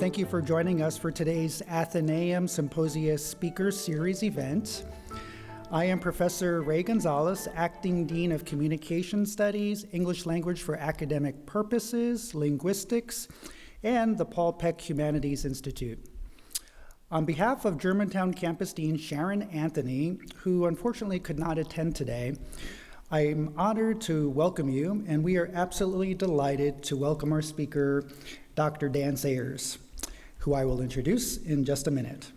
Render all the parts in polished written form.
Thank you for joining us for today's Athenaeum Symposia Speaker Series event. I am Professor Ray Gonzalez, Acting Dean of Communication Studies, English Language for Academic Purposes, Linguistics, and the Paul Peck Humanities Institute. On behalf of Germantown Campus Dean Sharon Anthony, who unfortunately could not attend today, I'm honored to welcome you, and we are absolutely delighted to welcome our speaker, Dr. Dan Sayers, who I will introduce in just a minute.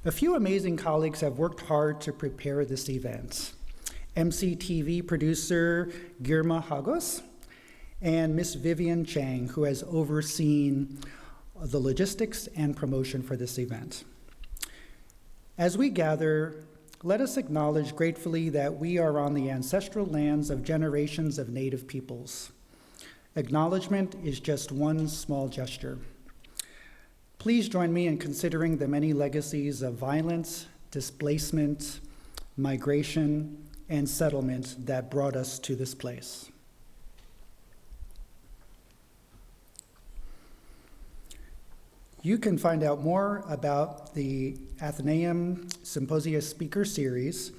A few amazing colleagues have worked hard to prepare this event. MCTV producer Girma Hagos and Miss Vivian Chang, who has overseen the logistics and promotion for this event. As we gather, let us acknowledge gratefully that we are on the ancestral lands of generations of Native peoples. Acknowledgement is just one small gesture. Please join me in considering the many legacies of violence, displacement, migration, and settlement that brought us to this place. You can find out more about the Athenaeum Symposia Speaker Series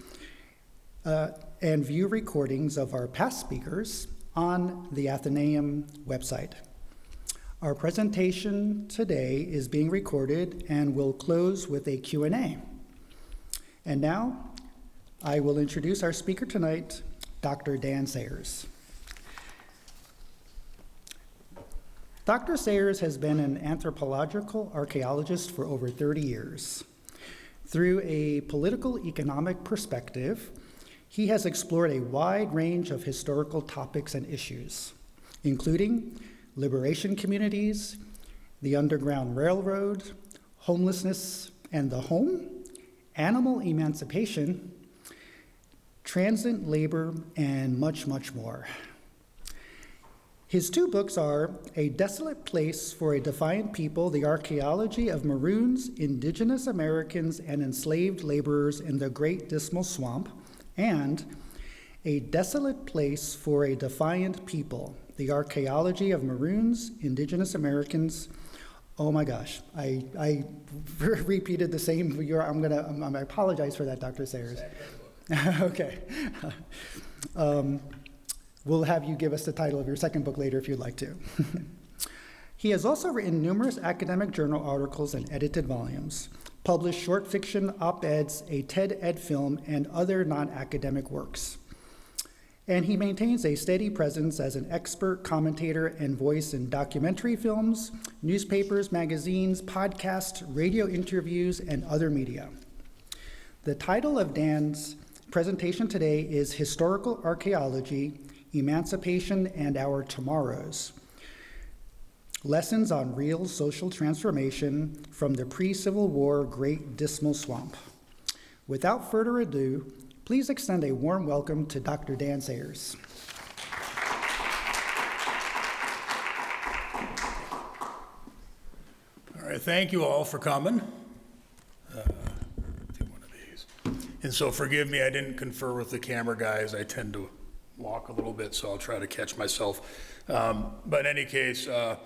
and view recordings of our past speakers on the Athenaeum website. Our presentation today is being recorded and will close with a Q&A. And now, I will introduce our speaker tonight, Dr. Dan Sayers. Dr. Sayers has been an anthropological archaeologist for over 30 years. Through a political economic perspective, he has explored a wide range of historical topics and issues, including liberation communities, the Underground Railroad, homelessness and the home, animal emancipation, transient labor, and much, much more. His two books are A Desolate Place for a Defiant People, The Archaeology of Maroons, Indigenous Americans, and Enslaved Laborers in the Great Dismal Swamp, and A Desolate Place for a Defiant People, The Archaeology of Maroons, Indigenous Americans. Oh my gosh, I repeated the same. I apologize for that, Dr. Sayers. Okay. We'll have you give us the title of your second book later if you'd like to. He has also written numerous academic journal articles and edited volumes, published short fiction, op-eds, a TED Ed film, and other non-academic works. And he maintains a steady presence as an expert commentator and voice in documentary films, newspapers, magazines, podcasts, radio interviews, and other media. The title of Dan's presentation today is Historical Archaeology, Emancipation and Our Tomorrows. Lessons on Real Social Transformation from the Pre-Civil War Great Dismal Swamp. Without further ado, please extend a warm welcome to Dr. Dan Sayers. All right, thank you all for coming. Do one of these. And so forgive me, I didn't confer with the camera guys. I tend to walk a little bit, so I'll try to catch myself. But in any case, so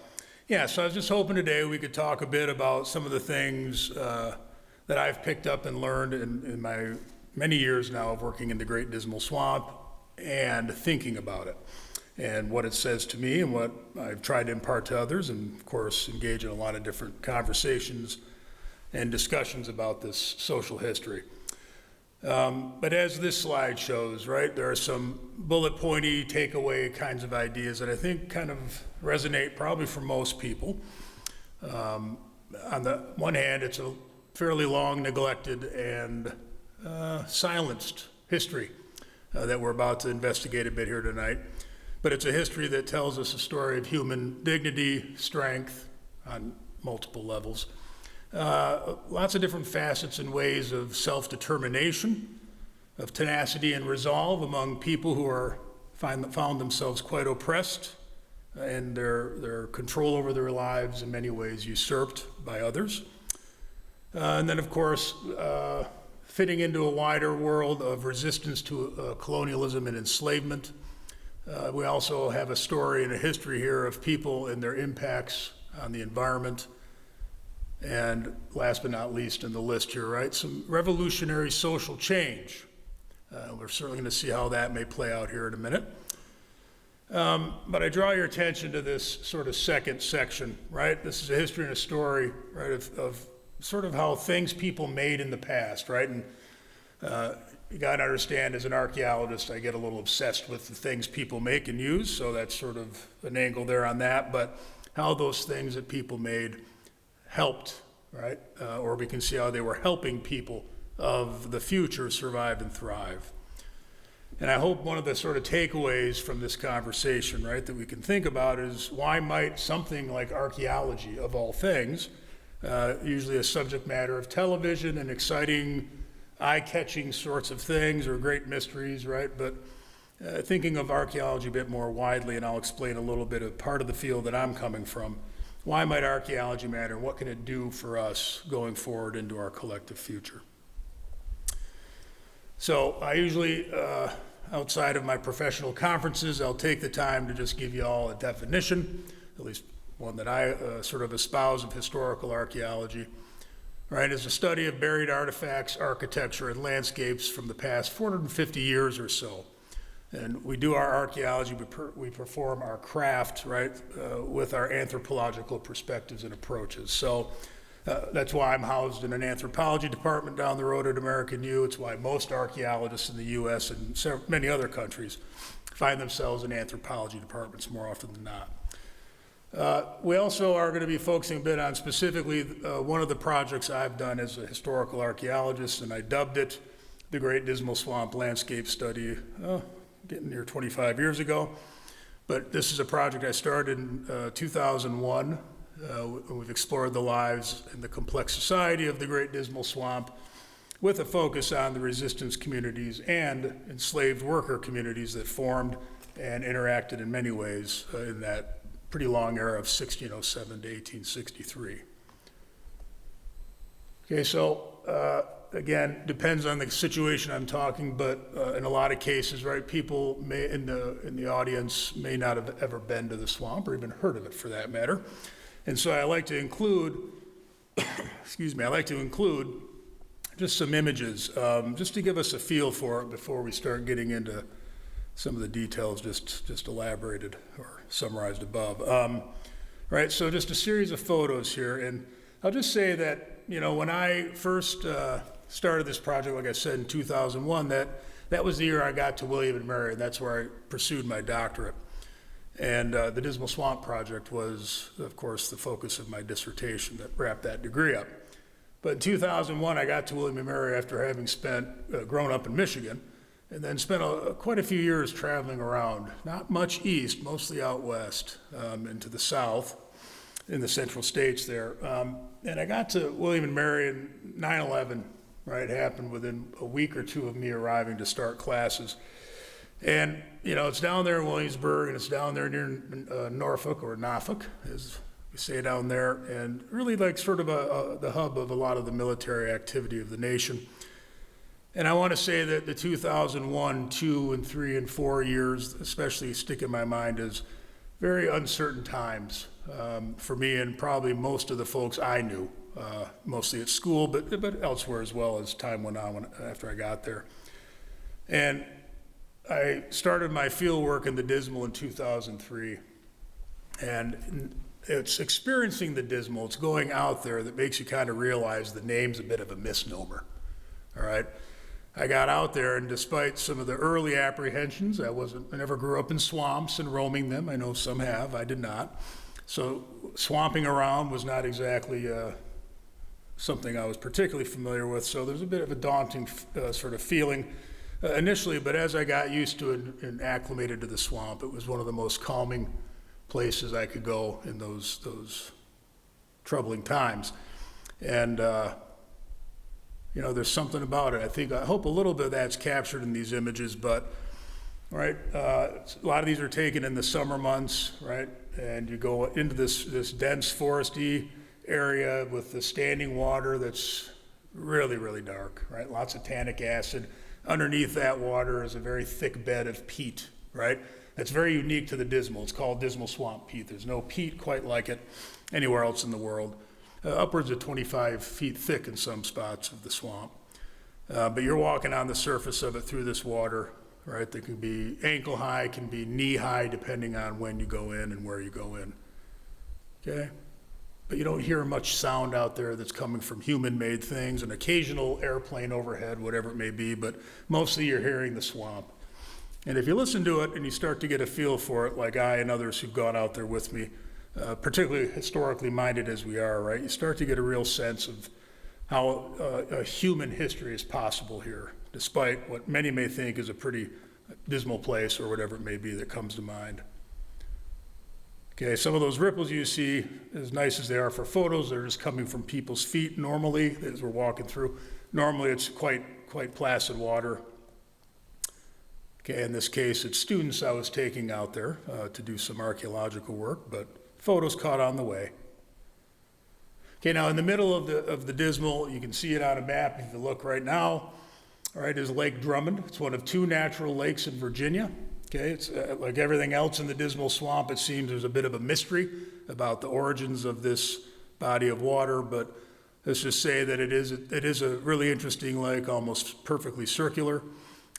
I was just hoping today we could talk a bit about some of the things that I've picked up and learned in my many years now of working in the Great Dismal Swamp and thinking about it and what it says to me and what I've tried to impart to others, and of course engage in a lot of different conversations and discussions about this social history. But as this slide shows, right, there are some bullet pointy takeaway kinds of ideas that I think kind of resonate probably for most people. On the one hand, it's a fairly long neglected and silenced history that we're about to investigate a bit here tonight. But it's a history that tells us a story of human dignity, strength on multiple levels. Lots of different facets and ways of self-determination, of tenacity and resolve among people who found themselves quite oppressed and their control over their lives in many ways usurped by others. And then, of course, fitting into a wider world of resistance to colonialism and enslavement. We also have a story and a history here of people and their impacts on the environment, and last but not least in the list here, right, some revolutionary social change. We're certainly going to see how that may play out here in a minute. But I draw your attention to this sort of second section, right? This is a history and a story, right, of sort of how things people made in the past, right? And you got to understand, as an archaeologist, I get a little obsessed with the things people make and use, so that's sort of an angle there on that, but how those things that people made helped, right? Or we can see how they were helping people of the future survive and thrive. And I hope one of the sort of takeaways from this conversation, right, that we can think about is, why might something like archaeology, of all things, usually a subject matter of television and exciting, eye-catching sorts of things or great mysteries, right? But thinking of archaeology a bit more widely, and I'll explain a little bit of part of the field that I'm coming from. Why might archaeology matter? What can it do for us going forward into our collective future? So I usually, outside of my professional conferences, I'll take the time to just give you all a definition, at least one that I sort of espouse, of historical archaeology. Right, it's a study of buried artifacts, architecture, and landscapes from the past 450 years or so. And we do our archaeology, we perform our craft, right, with our anthropological perspectives and approaches. So that's why I'm housed in an anthropology department down the road at American U. It's why most archaeologists in the US and many other countries find themselves in anthropology departments more often than not. We also are going to be focusing a bit on specifically one of the projects I've done as a historical archaeologist, and I dubbed it the Great Dismal Swamp Landscape Study, getting near 25 years ago. But this is a project I started in 2001. We've explored the lives and the complex society of the Great Dismal Swamp, with a focus on the resistance communities and enslaved worker communities that formed and interacted in many ways in that pretty long era of 1607 to 1863. Okay, so again, depends on the situation I'm talking, but in a lot of cases, right, people may in the audience may not have ever been to the swamp or even heard of it for that matter. And so I like to include, I like to include just some images, just to give us a feel for it before we start getting into some of the details just elaborated or summarized above. Right, so just a series of photos here, and I'll just say that, you know, when I first started this project, like I said, in 2001, that was the year I got to William and Mary, and that's where I pursued my doctorate. And the Dismal Swamp project was, of course, the focus of my dissertation that wrapped that degree up. But in 2001, I got to William and Mary after having grown up in Michigan, and then spent quite a few years traveling around, not much east, mostly out west, into the south, in the central states there. And I got to William and Mary, and 9/11, right, happened within a week or two of me arriving to start classes. And, you know, it's down there in Williamsburg, and it's down there near Norfolk, or Norfolk, as we say down there, and really like sort of the hub of a lot of the military activity of the nation. And I want to say that the 2001, 2, and 3, and 4 years especially stick in my mind as very uncertain times for me and probably most of the folks I knew, mostly at school, but elsewhere as well as time went on after I got there. And I started my field work in the Dismal in 2003, and it's experiencing the Dismal, it's going out there that makes you kind of realize the name's a bit of a misnomer, all right? I got out there, and despite some of the early apprehensions, I never grew up in swamps and roaming them. I know some have, I did not. So swamping around was not exactly something I was particularly familiar with, so there's a bit of a daunting sort of feeling initially, but as I got used to it and acclimated to the swamp, it was one of the most calming places I could go in those troubling times. And you know, there's something about it. I hope a little bit of that's captured in these images, but, right, a lot of these are taken in the summer months, right? And you go into this dense foresty area with the standing water that's really, really dark, right? Lots of tannic acid. Underneath that water is a very thick bed of peat, right? That's very unique to the Dismal. It's called Dismal Swamp peat. There's no peat quite like it anywhere else in the world. Upwards of 25 feet thick in some spots of the swamp. But you're walking on the surface of it through this water, right? That can be ankle high, can be knee high, depending on when you go in and where you go in, okay? But you don't hear much sound out there that's coming from human-made things, an occasional airplane overhead, whatever it may be, but mostly you're hearing the swamp. And if you listen to it and you start to get a feel for it, like I and others who've gone out there with me, particularly historically minded as we are, right? You start to get a real sense of how a human history is possible here, despite what many may think is a pretty dismal place or whatever it may be that comes to mind. Okay, some of those ripples you see, as nice as they are for photos, they're just coming from people's feet normally as we're walking through. Normally it's quite placid water. Okay, in this case, it's students I was taking out there to do some archaeological work, but photos caught on the way. Okay, now in the middle of the Dismal, you can see it on a map if you look right now, all right, is Lake Drummond. It's one of 2 natural lakes in Virginia. Okay, it's like everything else in the Dismal Swamp, it seems there's a bit of a mystery about the origins of this body of water, but let's just say that it is a really interesting lake, almost perfectly circular,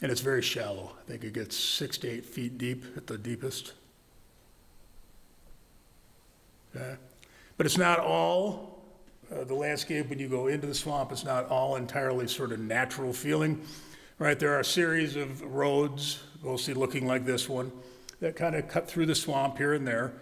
and it's very shallow. I think it gets 6 to 8 feet deep at the deepest. Okay. But it's not all, the landscape when you go into the swamp, it's not all entirely sort of natural feeling, right? There are a series of roads, mostly looking like this one, that kind of cut through the swamp here and there.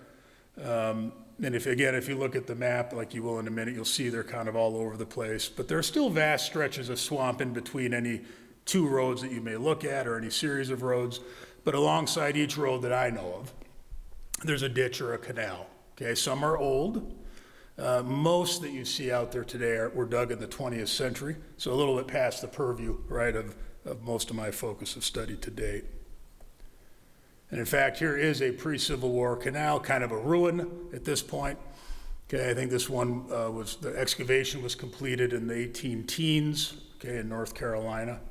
And if you look at the map, like you will in a minute, you'll see they're kind of all over the place. But there are still vast stretches of swamp in between any 2 roads that you may look at or any series of roads. But alongside each road that I know of, there's a ditch or a canal. Okay, some are old. Most that you see out there today were dug in the 20th century, so a little bit past the purview, right, of most of my focus of study to date. And in fact, here is a pre-Civil War canal, kind of a ruin at this point. Okay, I think this one the excavation was completed in the 18-teens, okay, in North Carolina.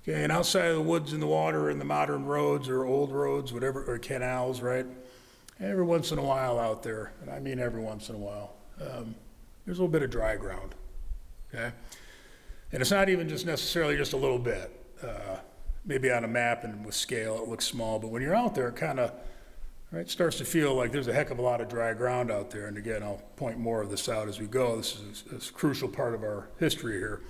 Okay, and outside of the woods and the water and the modern roads or old roads, whatever, or canals, right? Every once in a while out there, and I mean every once in a while, there's a little bit of dry ground, okay? And it's not even just necessarily just a little bit. Maybe on a map and with scale it looks small, but when you're out there, it kind of starts to feel like there's a heck of a lot of dry ground out there. And again, I'll point more of this out as we go. This is a crucial part of our history here.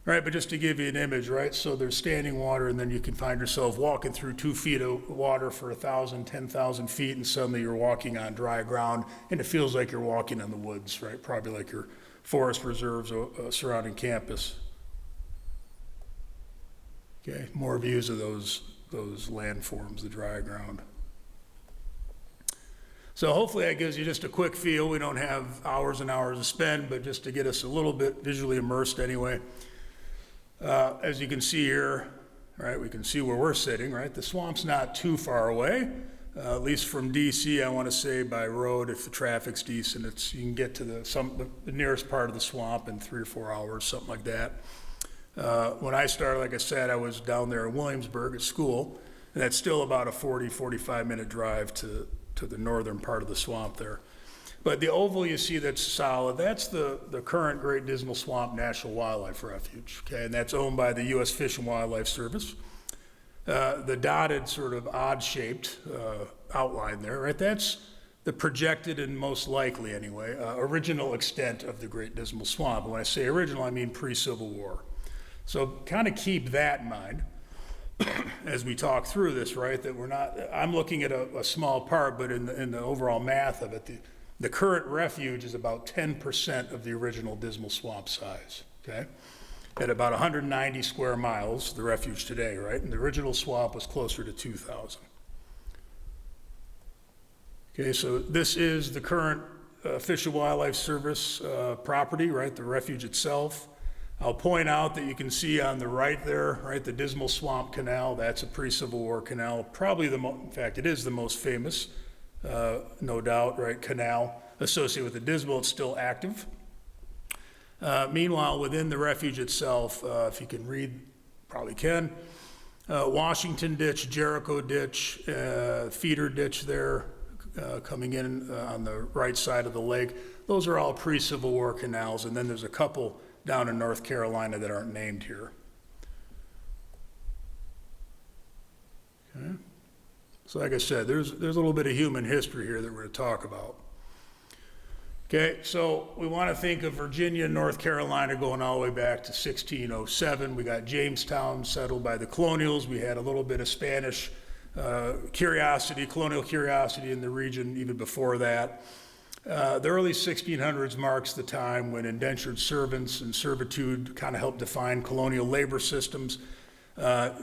Right, but just to give you an image, right? So there's standing water, and then you can find yourself walking through 2 feet of water for 1,000, 10,000 feet, and suddenly you're walking on dry ground, and it feels like you're walking in the woods, right? Probably like your forest reserves surrounding campus. Okay, more views of those landforms, the dry ground. So hopefully that gives you just a quick feel. We don't have hours and hours to spend, but just to get us a little bit visually immersed anyway. As you can see here, right, we can see where we're sitting, right? The swamp's not too far away, at least from DC, I want to say by road, if the traffic's decent, you can get to the nearest part of the swamp in 3 or 4 hours, something like that. When I started, like I said, I was down there in Williamsburg at school, and that's still about a 40, 45-minute drive to the northern part of the swamp there. But the oval you see that's solid, that's the current Great Dismal Swamp National Wildlife Refuge, okay? And that's owned by the U.S. Fish and Wildlife Service. The dotted sort of odd-shaped outline there, right? That's the projected and most likely, anyway, original extent of the Great Dismal Swamp. And when I say original, I mean pre-Civil War. So kind of keep that in mind as we talk through this, right? That I'm looking at a small part, but in the overall math of it, the current refuge is about 10% of the original Dismal Swamp size, okay? At about 190 square miles, the refuge today, right? And the original swamp was closer to 2,000. Okay, so this is the current Fish and Wildlife Service property, right? The refuge itself. I'll point out that you can see on the right there, right, the Dismal Swamp Canal. That's a pre-Civil War canal. Probably in fact, it is the most famous, no doubt, right, canal associated with the Dismal. It's still active. Meanwhile, within the refuge itself, if you can read probably can. Washington Ditch, Jericho Ditch, feeder ditch there, coming in on the right side of the lake. Those are all pre-Civil War canals, and then there's a couple down in North Carolina that aren't named here. Okay. So like I said, there's a little bit of human history here that we're going to talk about. Okay, so we want to think of Virginia and North Carolina going all the way back to 1607. We got Jamestown settled by the colonials. We had a little bit of Spanish colonial curiosity in the region even before that. The early 1600s marks the time when indentured servants and servitude kind of helped define colonial labor systems.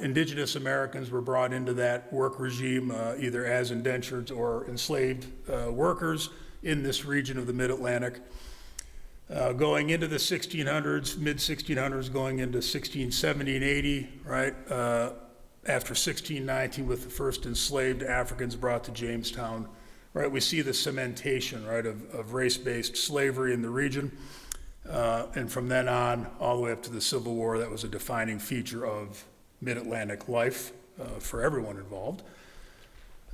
Indigenous Americans were brought into that work regime either as indentures or enslaved workers in this region of the Mid-Atlantic. Going into the 1600s, mid-1600s, going into 1670 and 80, right? After 1619 with the first enslaved Africans brought to Jamestown, right? We see the cementation, right, of race-based slavery in the region. And from then on, all the way up to the Civil War, that was a defining feature of Mid-Atlantic life for everyone involved.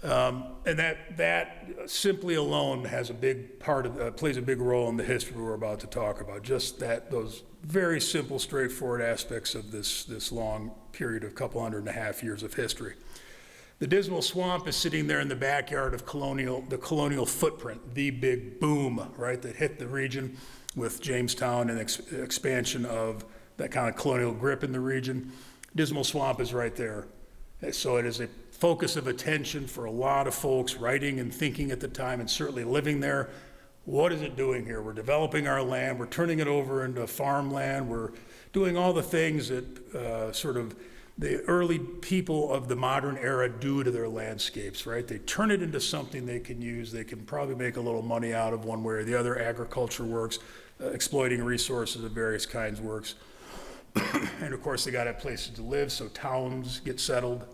And that simply alone has a big part of, plays a big role in the history we're about to talk about. Just those very simple, straightforward aspects of this long period of couple 150 years of history. The Dismal Swamp is sitting there in the backyard of the colonial footprint, the big boom, right, that hit the region with Jamestown and expansion of that kind of colonial grip in the region. Dismal Swamp is right there. So it is a focus of attention for a lot of folks writing and thinking at the time, and certainly living there. What is it doing here? We're developing our land, we're turning it over into farmland, we're doing all the things that sort of the early people of the modern era do to their landscapes, right? They turn it into something they can use, they can probably make a little money out of one way or the other. Agriculture works, exploiting resources of various kinds works. And of course they got to have places to live, so towns get settled,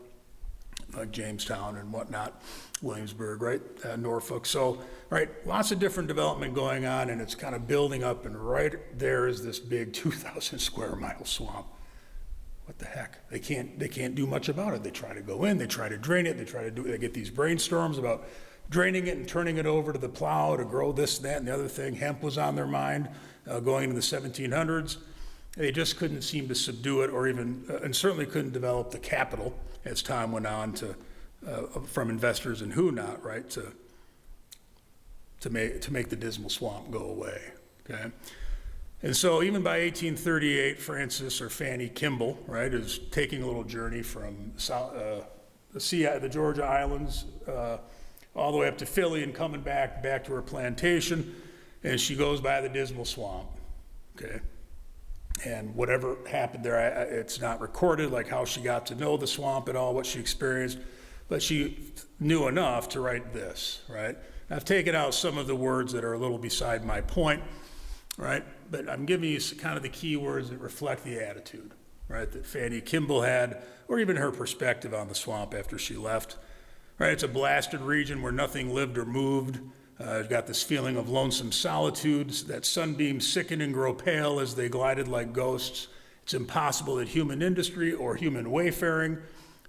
like Jamestown and whatnot, Williamsburg, right, Norfolk. So, right, lots of different development going on, and it's kind of building up, and right there is this big 2,000 square mile swamp. What the heck? They can't do much about it. They try to go in, they try to drain it, they get these brainstorms about draining it and turning it over to the plow to grow this, that, and the other thing. Hemp was on their mind going into the 1700s. They just couldn't seem to subdue it, or even, and certainly couldn't develop the capital as time went on from investors and who not, right, to make the Dismal Swamp go away, okay? And so even by 1838, Francis or Fanny Kimball, right, is taking a little journey from the Georgia Islands all the way up to Philly and coming back to her plantation, and she goes by the Dismal Swamp, okay? And whatever happened there, it's not recorded, like how she got to know the swamp at all, what she experienced, but she knew enough to write this, right? I've taken out some of the words that are a little beside my point, right? But I'm giving you kind of the key words that reflect the attitude, right, that Fanny Kimball had, or even her perspective on the swamp after she left, right? It's a blasted region where nothing lived or moved. I've got this feeling of lonesome solitude, that sunbeams sicken and grow pale as they glided like ghosts. It's impossible that human industry or human wayfaring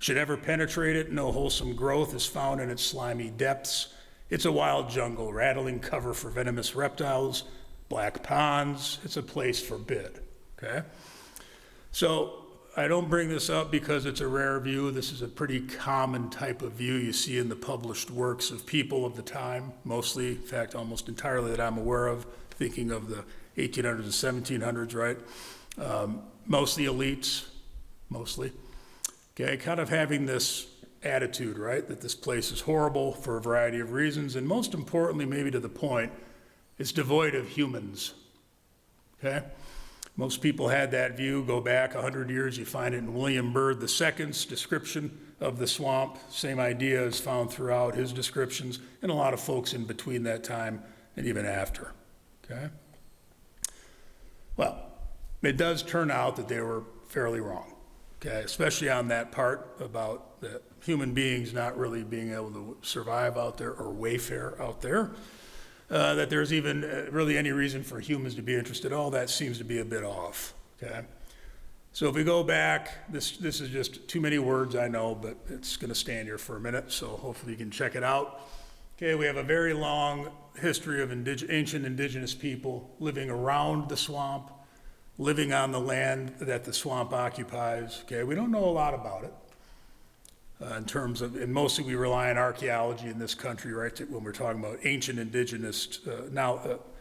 should ever penetrate it. No wholesome growth is found in its slimy depths. It's a wild jungle, rattling cover for venomous reptiles, black ponds. It's a place forbid, okay? So I don't bring this up because it's a rare view. This is a pretty common type of view you see in the published works of people of the time, mostly, in fact, almost entirely that I'm aware of, thinking of the 1800s and 1700s, right? Mostly elites, mostly. Okay, kind of having this attitude, right, that this place is horrible for a variety of reasons, and most importantly, maybe to the point, it's devoid of humans, okay? Most people had that view. Go back 100 years, you find it in William Byrd II's description of the swamp. Same idea is found throughout his descriptions, and a lot of folks in between that time and even after, okay? Well, it does turn out that they were fairly wrong, okay? Especially on that part about the human beings not really being able to survive out there or wayfare out there. That there's even really any reason for humans to be interested. All that seems to be a bit off, okay? So if we go back, this is just too many words, I know, but it's going to stand here for a minute, so hopefully you can check it out. Okay, we have a very long history of ancient indigenous people living around the swamp, living on the land that the swamp occupies. Okay, we don't know a lot about it in terms of, and mostly we rely on archaeology in this country, right, when we're talking about ancient indigenous,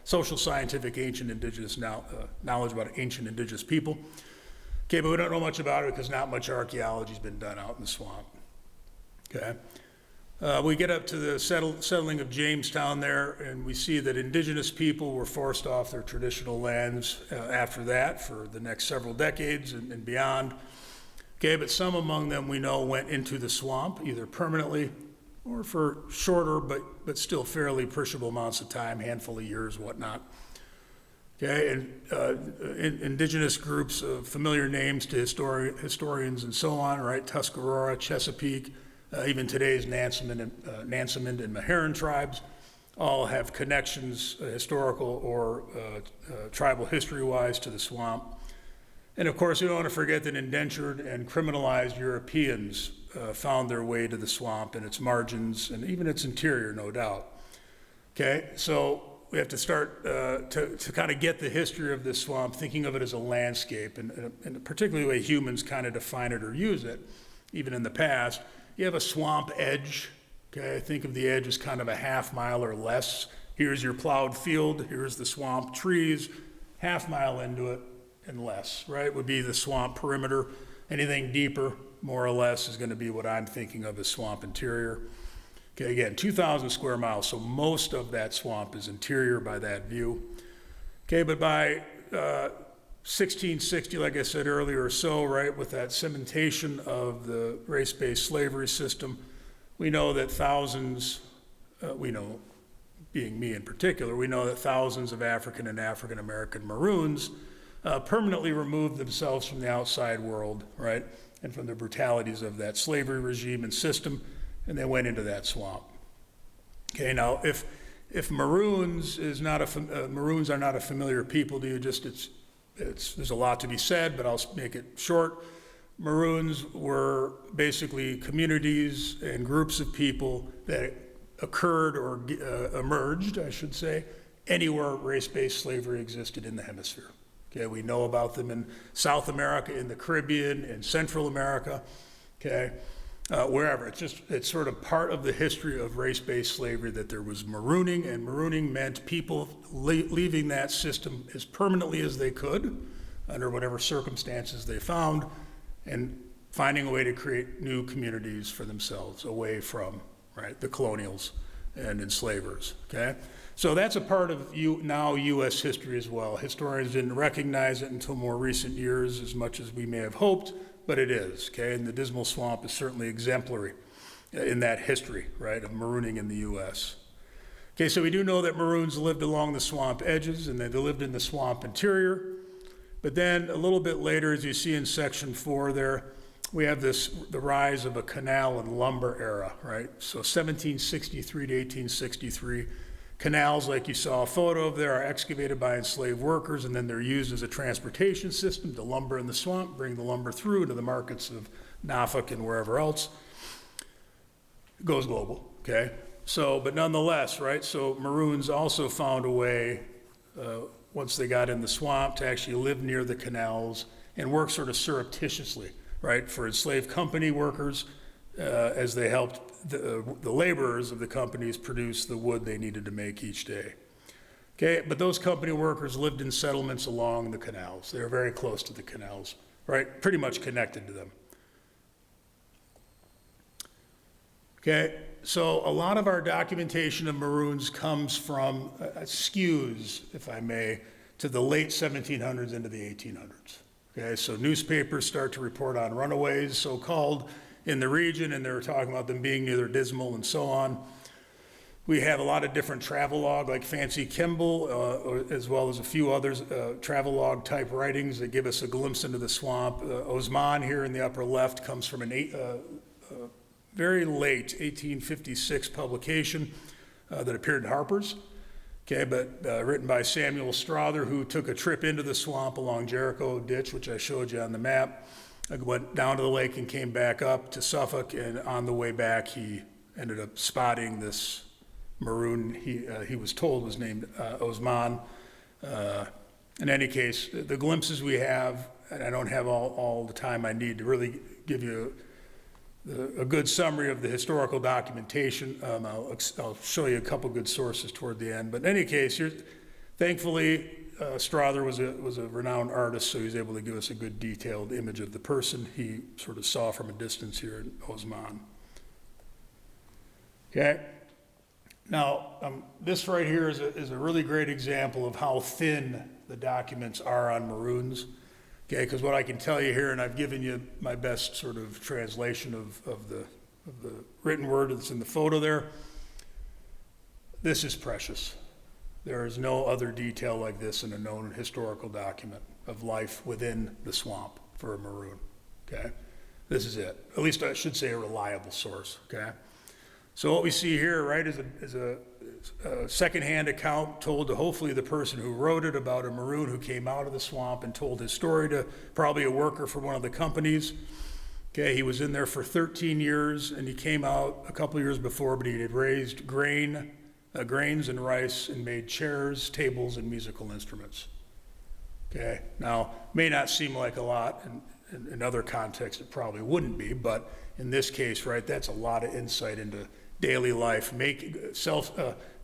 social scientific ancient indigenous knowledge about ancient indigenous people. Okay, but we don't know much about it because not much archaeology has been done out in the swamp. Okay. We get up to the settling of Jamestown there, and we see that indigenous people were forced off their traditional lands after that for the next several decades and beyond. Okay, but some among them we know went into the swamp, either permanently or for shorter but still fairly appreciable amounts of time, handful of years, whatnot. Okay, and indigenous groups, familiar names to historians and so on, right? Tuscarora, Chesapeake, even today's Nansemond and Meherrin tribes, all have connections, historical or tribal history-wise, to the swamp. And of course, we don't want to forget that indentured and criminalized Europeans found their way to the swamp and its margins and even its interior, no doubt. Okay, so we have to start to kind of get the history of this swamp, thinking of it as a landscape, and particularly the way humans kind of define it or use it, even in the past. You have a swamp edge. Okay, think of the edge as kind of a half mile or less. Here's your plowed field, here's the swamp trees, half mile into it and less, right, would be the swamp perimeter. Anything deeper, more or less, is going to be what I'm thinking of as swamp interior. Okay, again, 2,000 square miles, so most of that swamp is interior by that view. Okay, but by 1660, like I said earlier or so, right, with that cementation of the race-based slavery system, we know that thousands, we know, being me in particular, we know that thousands of African and African American Maroons permanently removed themselves from the outside world, right, and from the brutalities of that slavery regime and system, and they went into that swamp. Okay, now if Maroons Maroons are not a familiar people to you, there's a lot to be said, but I'll make it short. Maroons were basically communities and groups of people that occurred or emerged, I should say, anywhere race-based slavery existed in the hemisphere. Okay, we know about them in South America, in the Caribbean, in Central America, okay, wherever. It's sort of part of the history of race-based slavery that there was marooning, and marooning meant people leaving that system as permanently as they could, under whatever circumstances they found, and finding a way to create new communities for themselves away from, right, the colonials and enslavers, okay? So that's a part of now U.S. history as well. Historians didn't recognize it until more recent years as much as we may have hoped, but it is, okay? And the Dismal Swamp is certainly exemplary in that history, right, of marooning in the U.S. Okay, so we do know that Maroons lived along the swamp edges and they lived in the swamp interior. But then a little bit later, as you see in section 4 there, we have the rise of a canal and lumber era, right? So 1763 to 1863. Canals, like you saw a photo of there, are excavated by enslaved workers, and then they're used as a transportation system to lumber in the swamp, bring the lumber through to the markets of Norfolk and wherever else. It goes global, okay? So, but nonetheless, right, so Maroons also found a way, once they got in the swamp, to actually live near the canals and work sort of surreptitiously, right, for enslaved company workers as they helped the laborers of the companies produce the wood they needed to make each day. Okay, but those company workers lived in settlements along the canals. They were very close to the canals, right? Pretty much connected to them. Okay, so a lot of our documentation of Maroons comes from, skews, if I may, to the late 1700s into the 1800s. Okay, so newspapers start to report on runaways, so-called, in the region, and they were talking about them being near Dismal and so on. We have a lot of different travelogue, like Fancy Kimball, as well as a few others, travelogue type writings that give us a glimpse into the swamp. Osman here in the upper left comes from a very late 1856 publication that appeared in Harper's. Okay, but written by Samuel Strother, who took a trip into the swamp along Jericho Ditch, which I showed you on the map. Went down to the lake and came back up to Suffolk, and on the way back, he ended up spotting this maroon he was told was named Osman. In any case, the glimpses we have, and I don't have all the time I need to really give you a good summary of the historical documentation. I'll show you a couple good sources toward the end. But in any case, thankfully, Strother was a renowned artist, so he was able to give us a good detailed image of the person he sort of saw from a distance here in Osman. Okay. Now, this right here is a really great example of how thin the documents are on Maroons. Okay, because what I can tell you here, and I've given you my best sort of translation of the written word that's in the photo there, this is precious. There is no other detail like this in a known historical document of life within the swamp for a maroon. Okay, this is it. At least I should say a reliable source. Okay, so what we see here, right, is a secondhand account told to hopefully the person who wrote it about a maroon who came out of the swamp and told his story to probably a worker for one of the companies. Okay, he was in there for 13 years and he came out a couple years before, but he had raised grains and rice and made chairs, tables, and musical instruments. Okay, now may not seem like a lot, and in other contexts it probably wouldn't be, but in this case, right, that's a lot of insight into daily life,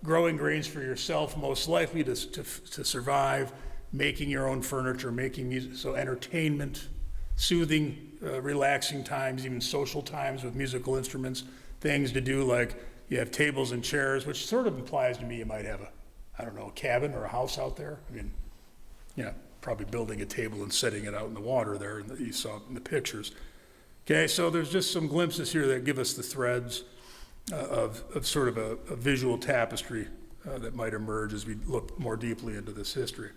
growing grains for yourself, most likely to survive, making your own furniture, making music, so entertainment, soothing, relaxing times, even social times with musical instruments, things to do like you have tables and chairs, which sort of implies to me you might have a cabin or a house out there. I mean, probably building a table and setting it out in the water there that you saw in the pictures. Okay, so there's just some glimpses here that give us the threads of sort of a visual tapestry that might emerge as we look more deeply into this history.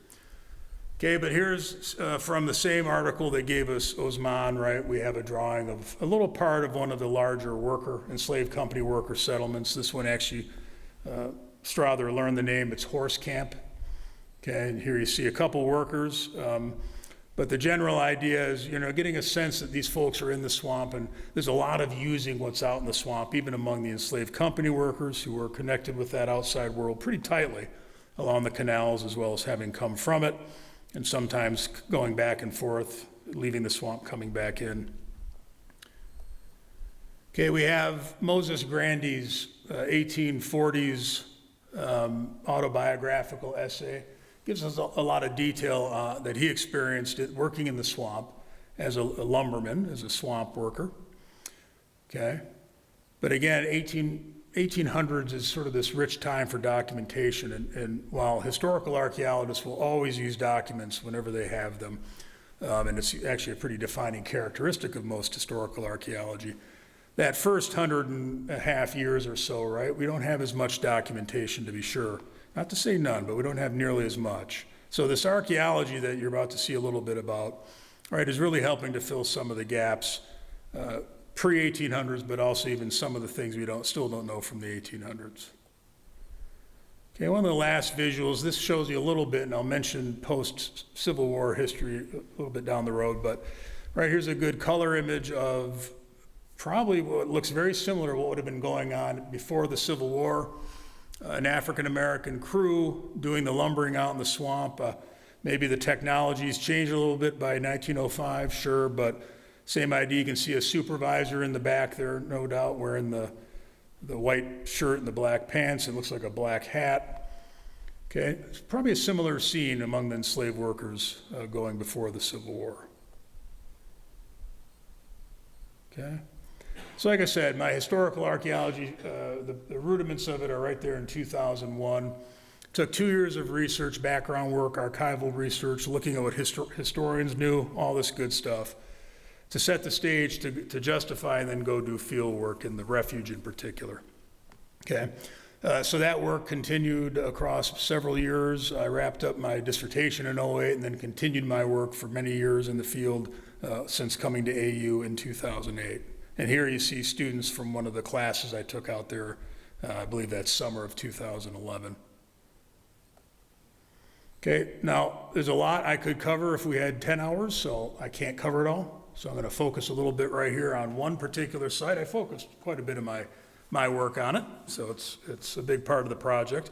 Okay, but here's from the same article that gave us Osman, right? We have a drawing of a little part of one of the larger enslaved company worker settlements. This one actually, Strother learned the name, it's Horse Camp. Okay, and here you see a couple workers. But the general idea is, getting a sense that these folks are in the swamp, and there's a lot of using what's out in the swamp, even among the enslaved company workers who were connected with that outside world pretty tightly along the canals, as well as having come from it, and sometimes going back and forth, leaving the swamp, coming back in. Okay, we have Moses Grandy's 1840s autobiographical essay. Gives us a lot of detail that he experienced it working in the swamp as a lumberman, as a swamp worker. Okay, but again, 1800s is sort of this rich time for documentation, and while historical archaeologists will always use documents whenever they have them, and it's actually a pretty defining characteristic of most historical archaeology, that first 150 years or so, right, we don't have as much documentation, to be sure. Not to say none, but we don't have nearly as much. So this archaeology that you're about to see a little bit about, right, is really helping to fill some of the gaps pre-1800s, but also even some of the things we still don't know from the 1800s. Okay, one of the last visuals, this shows you a little bit, and I'll mention post-Civil War history a little bit down the road, but right here's a good color image of probably what looks very similar to what would have been going on before the Civil War. An African-American crew doing the lumbering out in the swamp. Maybe the technology's changed a little bit by 1905, sure, but same idea. You can see a supervisor in the back there, no doubt, wearing the white shirt and the black pants. It looks like a black hat. Okay, it's probably a similar scene among the enslaved workers going before the Civil War. Okay. So like I said, my historical archaeology, the rudiments of it are right there in 2001. Took 2 years of research, background work, archival research, looking at what historians knew, all this good stuff, to set the stage to justify and then go do field work in the refuge in particular. Okay, so that work continued across several years. I wrapped up my dissertation in 2008 and then continued my work for many years in the field since coming to AU in 2008. And here you see students from one of the classes I took out there, I believe that's summer of 2011. Okay, now, there's a lot I could cover if we had 10 hours, so I can't cover it all. So I'm gonna focus a little bit right here on one particular site. I focused quite a bit of my work on it, so it's a big part of the project.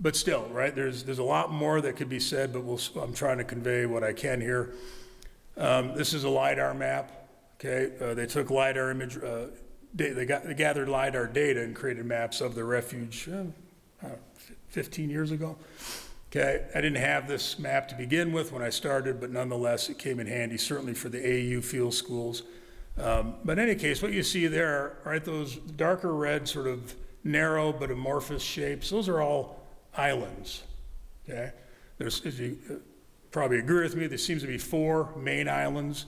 But still, right, there's a lot more that could be said, but I'm trying to convey what I can here. This is a LiDAR map, okay? They took LiDAR image, they gathered LiDAR data and created maps of the refuge 15 years ago. Okay, I didn't have this map to begin with when I started, but nonetheless, it came in handy, certainly for the AU field schools. But in any case, what you see there, right, those darker red sort of narrow but amorphous shapes, those are all islands, okay? There's, as you probably agree with me, there seems to be 4 main islands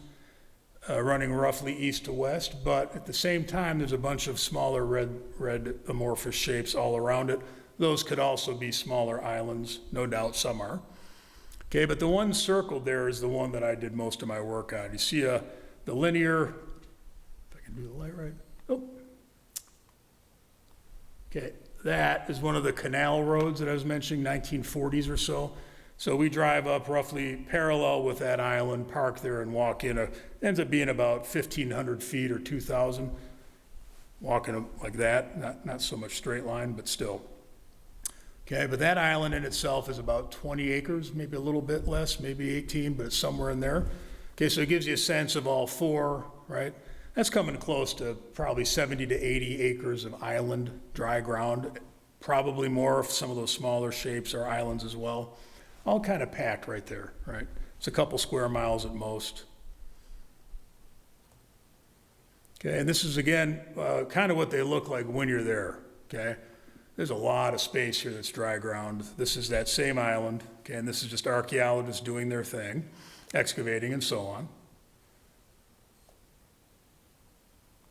running roughly east to west, but at the same time, there's a bunch of smaller red amorphous shapes all around it. Those could also be smaller islands, no doubt some are. Okay, but the one circled there is the one that I did most of my work on. You see the linear, if I can do the light right, oh. Okay, that is one of the canal roads that I was mentioning, 1940s or so. So we drive up roughly parallel with that island, park there and walk in. Ends up being about 1,500 feet or 2,000, walking like that, not so much straight line, but still. Okay, but that island in itself is about 20 acres, maybe a little bit less, maybe 18, but it's somewhere in there. Okay, so it gives you a sense of all 4, right? That's coming close to probably 70 to 80 acres of island, dry ground, probably more if some of those smaller shapes are islands as well. All kind of packed right there, right? It's a couple square miles at most. Okay, and this is again, kind of what they look like when you're there, okay? There's a lot of space here that's dry ground. This is that same island, okay, and this is just archaeologists doing their thing, excavating and so on.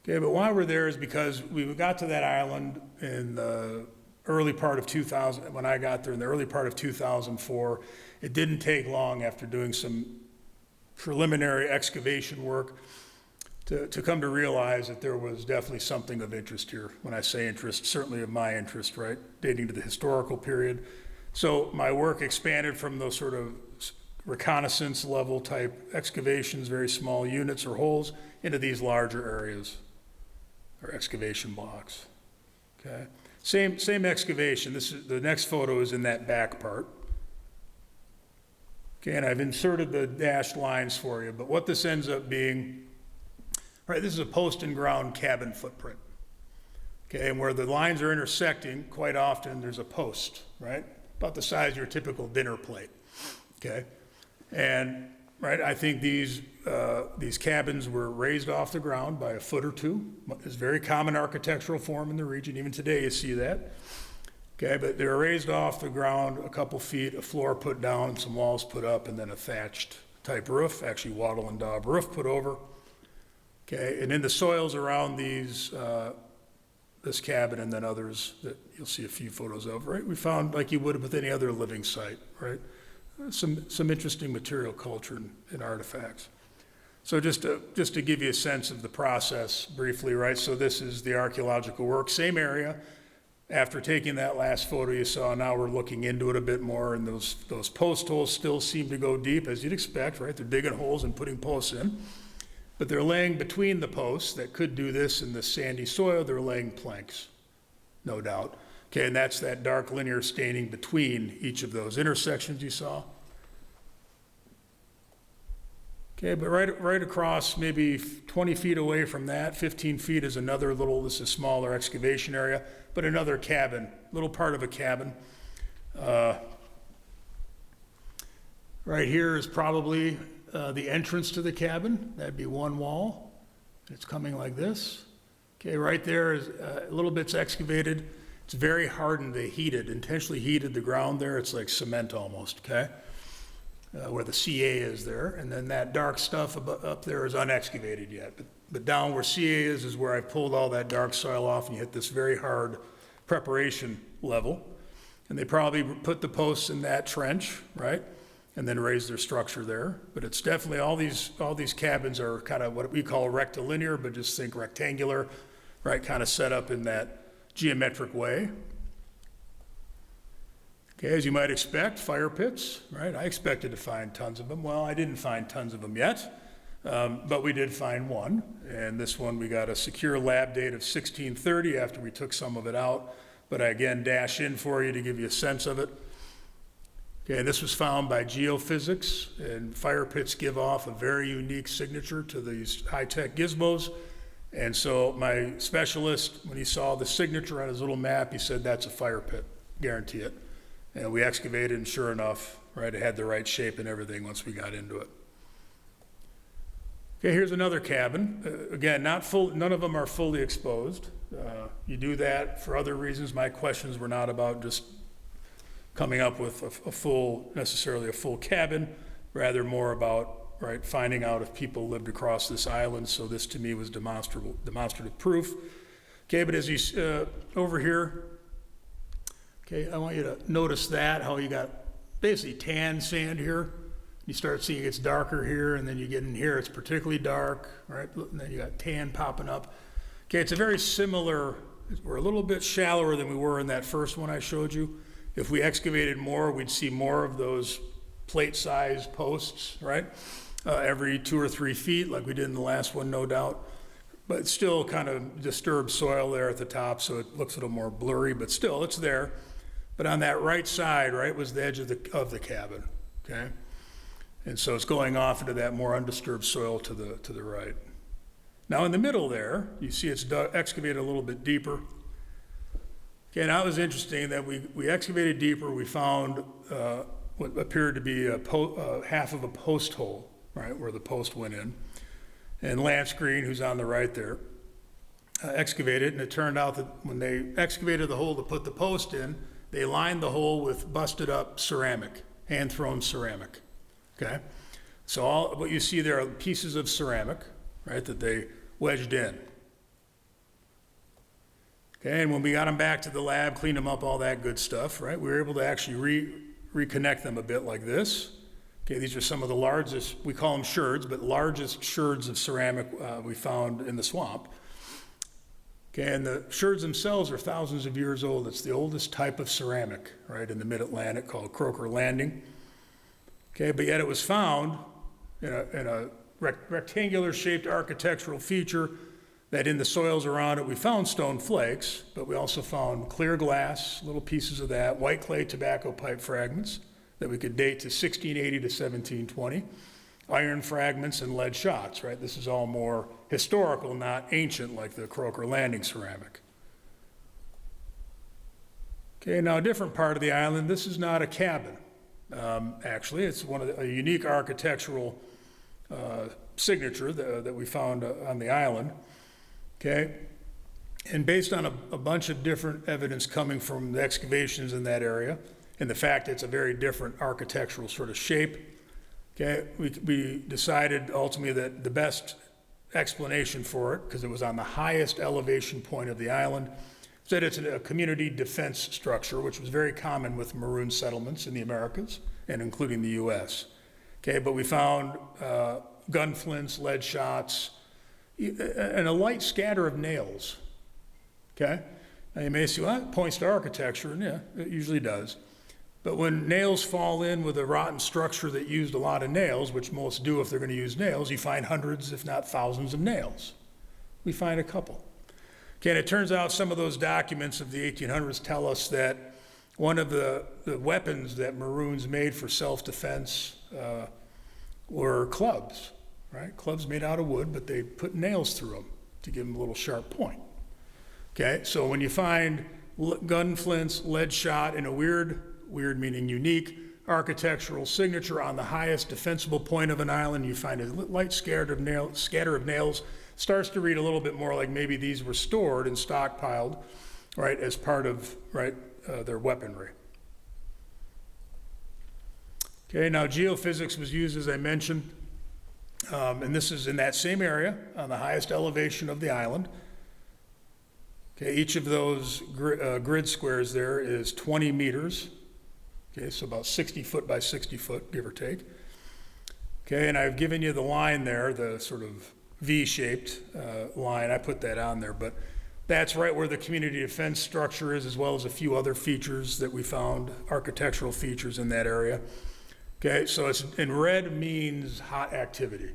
Okay, but why we're there is because we got to that island in the early part of 2000, when I got there in the early part of 2004. It didn't take long after doing some preliminary excavation work to come to realize that there was definitely something of interest here. When I say interest, certainly of my interest, right, dating to the historical period. So my work expanded from those sort of reconnaissance level type excavations, very small units or holes, into these larger areas or excavation blocks, okay? Same excavation. This is, the next photo is in that back part. Okay, and I've inserted the dashed lines for you, but what this ends up being, right, this is a post and ground cabin footprint. Okay, and where the lines are intersecting, quite often there's a post, right? About the size of your typical dinner plate, okay? And, right, I think these cabins were raised off the ground by a foot or two. It's a very common architectural form in the region. Even today you see that. Okay, but they were raised off the ground a couple feet, a floor put down, some walls put up, and then a thatched type roof, actually wattle and daub roof put over. Okay, and in the soils around these, this cabin and then others that you'll see a few photos of, right? We found, like you would with any other living site, right? Some interesting material culture and artifacts. So just to give you a sense of the process briefly, right? So this is the archaeological work, same area. After taking that last photo you saw, now we're looking into it a bit more, and those post holes still seem to go deep, as you'd expect, right? They're digging holes and putting posts in. But they're laying between the posts that could do this in the sandy soil, they're laying planks, no doubt. Okay, and that's that dark linear staining between each of those intersections you saw. Okay, but right across, maybe 20 feet away from that, 15 feet is another little, this is a smaller excavation area, but another cabin, little part of a cabin. Right here is probably the entrance to the cabin. That'd be one wall. It's coming like this. Okay, right there is a little bit's excavated. It's very hardened, they heated, intentionally heated the ground there. It's like cement almost, okay? Where the CA is there, and then that dark stuff up there is unexcavated yet. But down where CA is where I pulled all that dark soil off, and you hit this very hard preparation level. And they probably put the posts in that trench, right? And then raised their structure there. But it's definitely, all these cabins are kind of what we call rectilinear, but just think rectangular, right? Kind of set up in that geometric way. Okay, as you might expect, fire pits, right? I expected to find tons of them. Well, I didn't find tons of them yet, but we did find one. And this one, we got a secure lab date of 1630 after we took some of it out. But I again dash in for you to give you a sense of it. Okay, this was found by geophysics, and fire pits give off a very unique signature to these high-tech gizmos. And so my specialist, when he saw the signature on his little map, he said, that's a fire pit, guarantee it. And we excavated, and sure enough, right, it had the right shape and everything once we got into it. Okay, here's another cabin. Again, none of them are fully exposed. You do that for other reasons. My questions were not about just coming up with necessarily a full cabin, rather more about, right, finding out if people lived across this island. So this to me was demonstrative proof. Okay, but as you, over here, okay, I want you to notice that, how you got basically tan sand here. You start seeing it's darker here, and then you get in here, it's particularly dark, right? And then you got tan popping up. Okay, it's a very similar, we're a little bit shallower than we were in that first one I showed you. If we excavated more, we'd see more of those plate-sized posts, right? Every 2 or 3 feet, like we did in the last one, no doubt. But still kind of disturbed soil there at the top, so it looks a little more blurry, but still, it's there. But on that right side, right, was the edge of the cabin, okay? And so it's going off into that more undisturbed soil to the right. Now in the middle there, you see it's excavated a little bit deeper. Okay, now it was interesting that we excavated deeper, we found what appeared to be half of a post hole, right, where the post went in. And Lance Green, who's on the right there, excavated, and it turned out that when they excavated the hole to put the post in, they lined the hole with busted up ceramic, hand-thrown ceramic, okay? So what you see there are pieces of ceramic, right, that they wedged in. Okay, and when we got them back to the lab, cleaned them up, all that good stuff, right, we were able to actually reconnect them a bit like this. Okay, these are some of the largest, we call them sherds, but largest sherds of ceramic we found in the swamp. Okay, and the sherds themselves are thousands of years old. It's the oldest type of ceramic, right, in the mid-Atlantic called Croker Landing. Okay, but yet it was found in a rectangular-shaped architectural feature that in the soils around it, we found stone flakes, but we also found clear glass, little pieces of that, white clay tobacco pipe fragments that we could date to 1680 to 1720, iron fragments and lead shots, right? This is all more historical, not ancient like the Croker Landing ceramic. Okay, now a different part of the island, this is not a cabin. Actually, it's a unique architectural signature that we found on the island. Okay, and based on a bunch of different evidence coming from the excavations in that area, and the fact that it's a very different architectural sort of shape, okay, we decided ultimately that the best explanation for it, because it was on the highest elevation point of the island, is that it's a community defense structure, which was very common with Maroon settlements in the Americas, and including the US. Okay, but we found gun flints, lead shots, and a light scatter of nails, okay? Now you may say, well, that points to architecture, and yeah, it usually does. But when nails fall in with a rotten structure that used a lot of nails, which most do if they're gonna use nails, you find hundreds, if not thousands of nails. We find a couple. Okay, and it turns out some of those documents of the 1800s tell us that one of the weapons that Maroons made for self-defense were clubs. Right? Clubs made out of wood, but they put nails through them to give them a little sharp point. Okay, so when you find gun flints, lead shot, and a weird meaning unique, architectural signature on the highest defensible point of an island, you find a light scatter of nails, starts to read a little bit more like maybe these were stored and stockpiled, right, as part of, right, their weaponry. Okay, now geophysics was used, as I mentioned. And this is in that same area on the highest elevation of the island. Okay, each of those grid squares there is 20 meters. Okay, so about 60 foot by 60 foot, give or take. Okay, and I've given you the line there, the sort of V-shaped line. I put that on there, but That's right where the community defense structure is, as well as a few other features that we found, architectural features in that area. Okay, so it's in red means hot activity.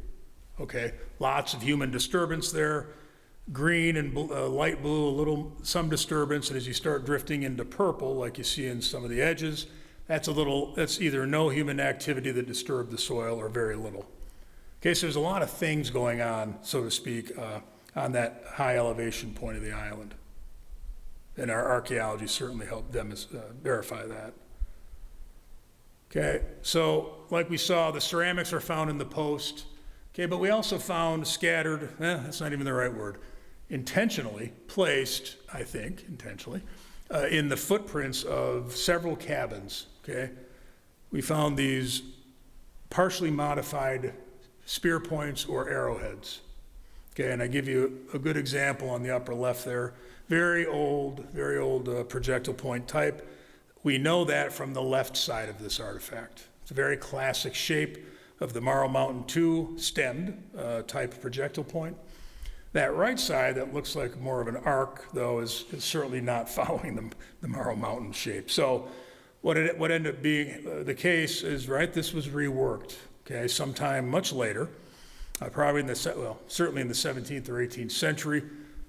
Okay, lots of human disturbance there. Green and light blue, some disturbance, and as you start drifting into purple, like you see in some of the edges, that's either no human activity that disturbed the soil or very little. Okay, so there's a lot of things going on, so to speak, on that high elevation point of the island. And our archaeology certainly helped verify that. Okay, so like we saw, the ceramics are found in the post. Okay, but we also found scattered, that's not even the right word, intentionally placed, I think, in the footprints of several cabins, okay? We found these partially modified spear points or arrowheads. Okay, and I give you a good example on the upper left there. Very old projectile point type. We know that from the left side of this artifact. It's a very classic shape of the Morrow Mountain II stemmed type projectile point. That right side that looks like more of an arc, though, is certainly not following the Morrow Mountain shape. So what ended up being the case is, right, this was reworked, okay, sometime much later. Probably certainly in the 17th or 18th century.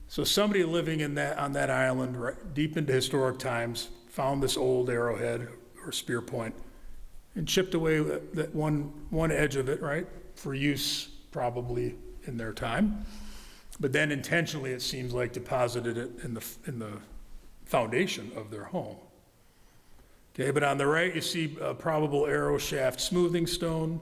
So somebody living on that island, right, deep into historic times, found this old arrowhead or spear point and chipped away that one edge of it, right, for use probably in their time. But then intentionally, it seems like, deposited it in the foundation of their home. Okay, but on the right, you see a probable arrow shaft smoothing stone.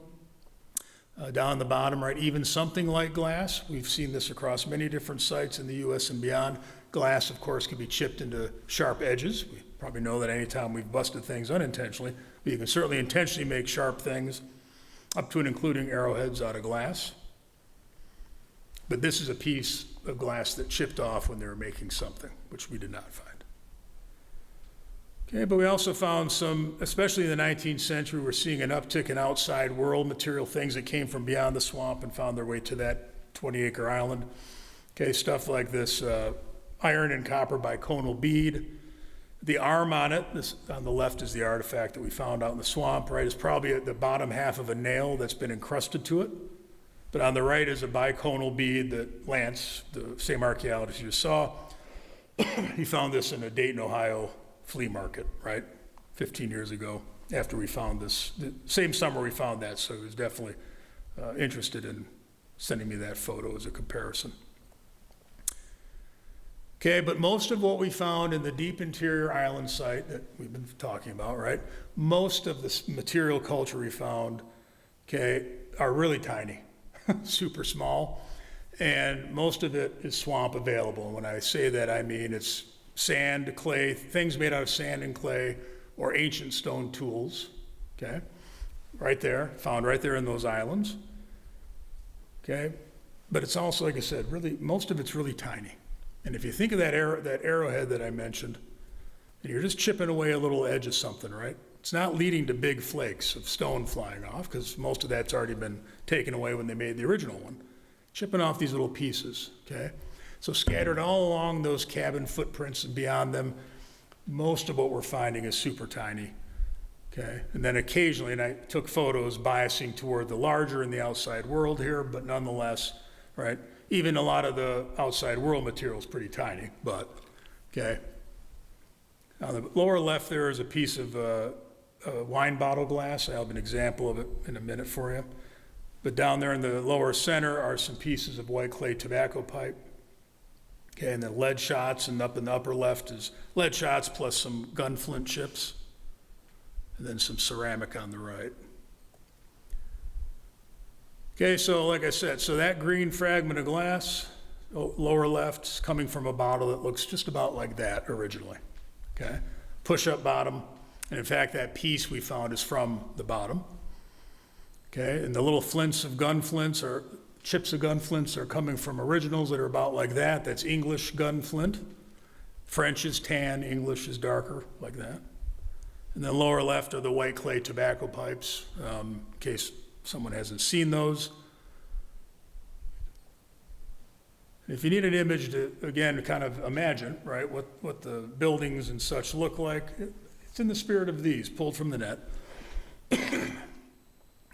Down the bottom, right, even something like glass. We've seen this across many different sites in the U.S. and beyond. Glass, of course, can be chipped into sharp edges. We probably know that anytime we've busted things unintentionally, but you can certainly intentionally make sharp things, up to and including arrowheads out of glass. But this is a piece of glass that chipped off when they were making something, which we did not find. Okay, but we also found some, especially in the 19th century, we're seeing an uptick in outside world material, things that came from beyond the swamp and found their way to that 20-acre island. Okay, stuff like this iron and copper biconal bead. The arm on it, this on the left is the artifact that we found out in the swamp, right, is probably at the bottom half of a nail that's been encrusted to it. But on the right is a biconal bead that Lance, the same archaeologist you saw, he found this in a Dayton, Ohio flea market, right, 15 years ago, after we found this. The same summer we found that, so he was definitely interested in sending me that photo as a comparison. Okay, but most of what we found in the deep interior island site that we've been talking about, right, most of the material culture we found, okay, are really tiny, super small, and most of it is swamp available. And when I say that, I mean it's sand, clay, things made out of sand and clay, or ancient stone tools, okay? Right there, found right there in those islands, okay? But it's also, like I said, really, most of it's really tiny. And if you think of that arrowhead that I mentioned, and you're just chipping away a little edge of something, right? It's not leading to big flakes of stone flying off, because most of that's already been taken away when they made the original one. Chipping off these little pieces, okay? So scattered all along those cabin footprints and beyond them, most of what we're finding is super tiny, okay? And then occasionally, and I took photos biasing toward the larger in the outside world here, but nonetheless, right? Even a lot of the outside world material is pretty tiny, but, okay? On the lower left there is a piece of wine bottle glass. I'll have an example of it in a minute for you. But down there in the lower center are some pieces of white clay tobacco pipe. Okay, and then lead shots, and up in the upper left is lead shots plus some gunflint chips, and then some ceramic on the right. Okay, so like I said, so that green fragment of glass, lower left, is coming from a bottle that looks just about like that originally, okay? Push-up bottom, and in fact, that piece we found is from the bottom, okay? And the little flints of gun flints, or chips of gun flints, are coming from originals that are about like that. That's English gun flint. French is tan, English is darker, like that. And then lower left are the white clay tobacco pipes, in case someone hasn't seen those. If you need an image to, again, kind of imagine, right, what the buildings and such look like, it's in the spirit of these, pulled from the net.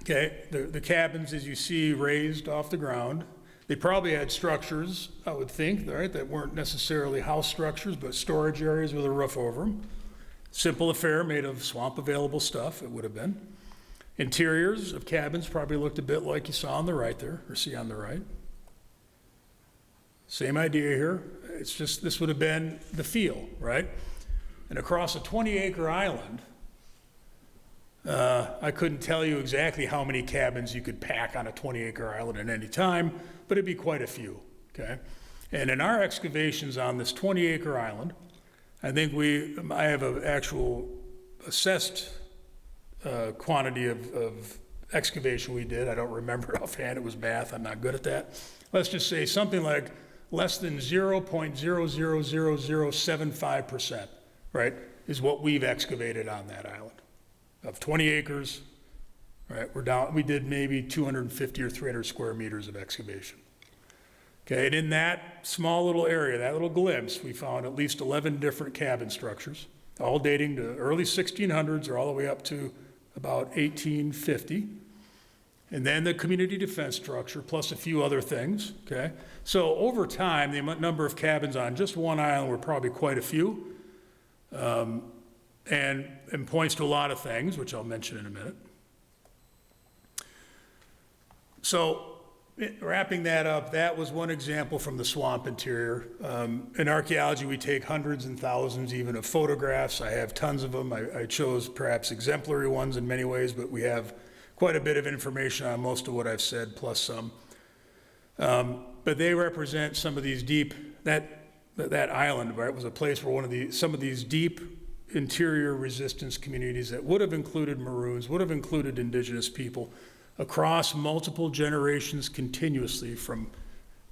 Okay, the cabins, as you see, raised off the ground. They probably had structures, I would think, right, that weren't necessarily house structures, but storage areas with a roof over them. Simple affair made of swamp-available stuff, it would have been. Interiors of cabins probably looked a bit like you saw on the right there, or see on the right. Same idea here. It's just, this would have been the feel, right? And across a 20-acre island, I couldn't tell you exactly how many cabins you could pack on a 20-acre island at any time, but it'd be quite a few, okay? And in our excavations on this 20-acre island, I think I have an actual assessed quantity of excavation we did. I don't remember offhand, it was math, I'm not good at that. Let's just say something like less than 0.000075%, right, is what we've excavated on that island. Of 20 acres, right, we did maybe 250 or 300 square meters of excavation. Okay, and in that small little area, that little glimpse, we found at least 11 different cabin structures, all dating to early 1600s or all the way up to about 1850. And then the community defense structure, plus a few other things, okay? So over time, the number of cabins on just one island were probably quite a few, and points to a lot of things, which I'll mention in a minute. So wrapping that up, that was one example from the swamp interior. In archaeology, we take hundreds and thousands even of photographs. I have tons of them. I chose perhaps exemplary ones in many ways, but we have quite a bit of information on most of what I've said, plus some. But they represent some of these deep, that island, right, was a place where some of these deep interior resistance communities that would have included Maroons, would have included Indigenous people across multiple generations continuously from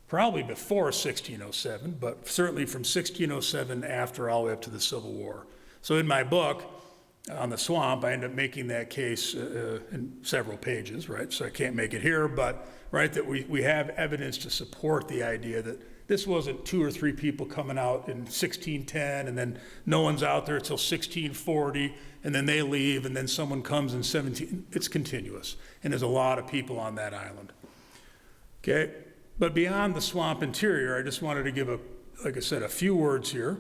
probably before 1607, but certainly from 1607 after all the way up to the Civil War. So in my book, on the swamp, I end up making that case in several pages, right? So I can't make it here, but right, that we have evidence to support the idea that this wasn't 2 or 3 people coming out in 1610 and then no one's out there until 1640 and then they leave and then someone comes in 17. It's continuous, and there's a lot of people on that island. Okay, but beyond the swamp interior, I just wanted to give like I said, a few words here.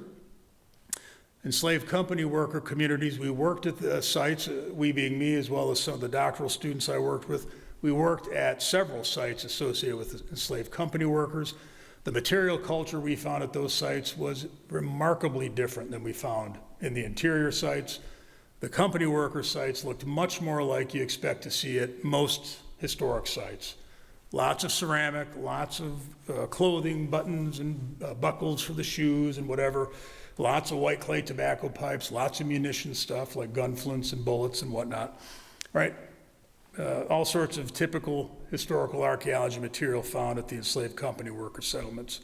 Enslaved company worker communities, we worked at the sites, we being me as well as some of the doctoral students I worked with. We worked at several sites associated with enslaved company workers. The material culture we found at those sites was remarkably different than we found in the interior sites. The company worker sites looked much more like you expect to see at most historic sites. Lots of ceramic, lots of clothing, buttons and buckles for the shoes and whatever. Lots of white clay tobacco pipes, lots of munition stuff like gun flints and bullets and whatnot, right? All sorts of typical historical archaeology material found at the enslaved company worker settlements.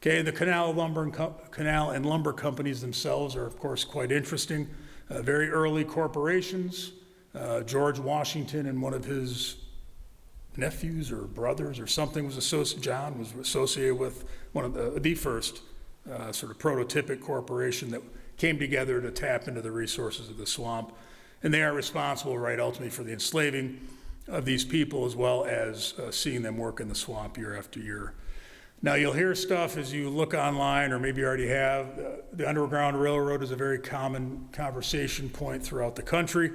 Okay, the canal and lumber companies themselves are, of course, quite interesting. Very early corporations. George Washington and one of his nephews or brothers or something John was associated with one of the first sort of prototypic corporation that came together to tap into the resources of the swamp. And they are responsible, right, ultimately for the enslaving of these people as well as seeing them work in the swamp year after year. Now you'll hear stuff as you look online, or maybe you already have, the Underground Railroad is a very common conversation point throughout the country.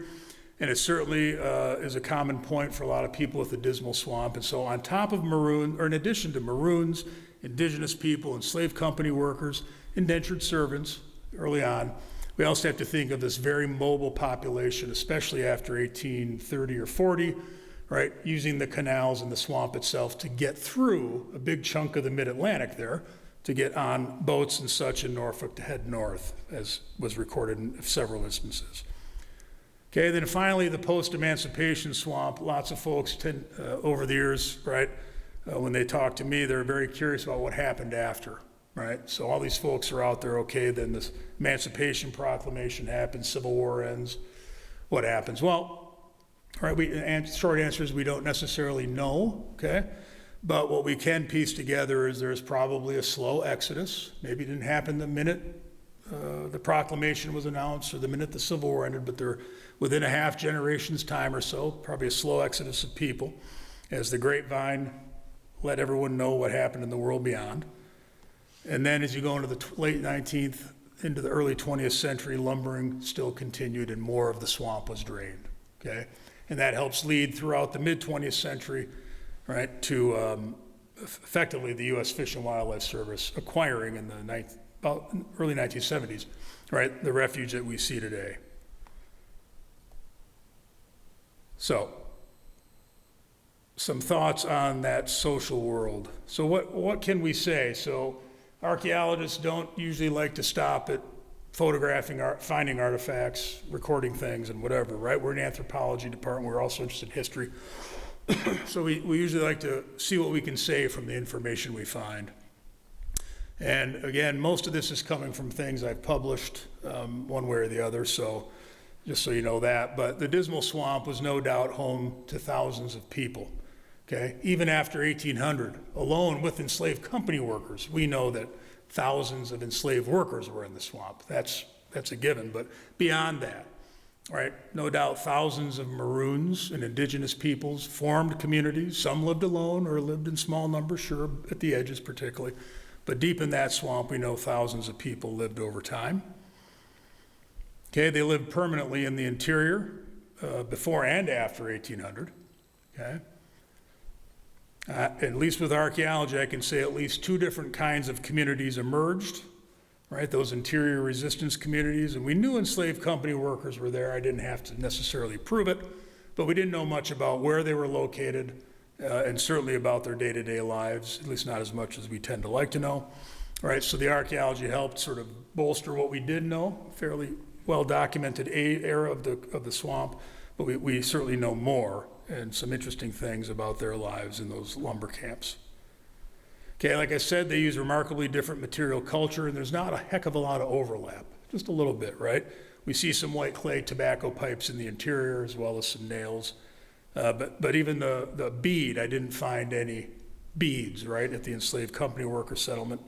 And it certainly is a common point for a lot of people with the Dismal Swamp. And so on top of Maroons, or in addition to Maroons, Indigenous people, enslaved company workers, indentured servants early on, we also have to think of this very mobile population, especially after 1830 or 40, right, using the canals and the swamp itself to get through a big chunk of the mid-Atlantic there, to get on boats and such in Norfolk to head north, as was recorded in several instances. Okay, then finally the post-emancipation swamp. Lots of folks over the years, right, when they talk to me, they're very curious about what happened after, right? So all these folks are out there, okay, then this Emancipation Proclamation happens, Civil War ends, what happens? Well, right, short answer is we don't necessarily know, okay? But what we can piece together is there's probably a slow exodus. Maybe it didn't happen the minute the proclamation was announced or the minute the Civil War ended, but they're within a half generation's time or so, probably a slow exodus of people as the grapevine let everyone know what happened in the world beyond. And then as you go into the late 19th, into the early 20th century, lumbering still continued and more of the swamp was drained, okay? And that helps lead throughout the mid-20th century, right, to effectively the U.S. Fish and Wildlife Service acquiring in the early 1970s, right, the refuge that we see today. So, some thoughts on that social world. So what can we say? So archaeologists don't usually like to stop at photographing, finding artifacts, recording things and whatever, right? We're an anthropology department, we're also interested in history. So we usually like to see what we can say from the information we find. And again, most of this is coming from things I've published one way or the other, so just so you know that. But the Dismal Swamp was no doubt home to thousands of people, okay? Even after 1800, alone with enslaved company workers, we know that thousands of enslaved workers were in the swamp. That's a given, but beyond that, right? No doubt thousands of Maroons and Indigenous peoples formed communities. Some lived alone or lived in small numbers, sure, at the edges particularly. But deep in that swamp, we know thousands of people lived over time. Okay, they lived permanently in the interior before and after 1800, okay? At least with archaeology, I can say at least two different kinds of communities emerged, right? Those interior resistance communities, and we knew enslaved company workers were there. I didn't have to necessarily prove it, but we didn't know much about where they were located, and certainly about their day-to-day lives, at least not as much as we tend to like to know, right? So the archaeology helped sort of bolster what we did know, fairly well-documented era of the swamp, but we certainly know more and some interesting things about their lives in those lumber camps. Okay, like I said, they use remarkably different material culture, and there's not a heck of a lot of overlap, just a little bit, right? We see some white clay tobacco pipes in the interior as well as some nails. But even the bead, I didn't find any beads, right, at the enslaved company worker settlement.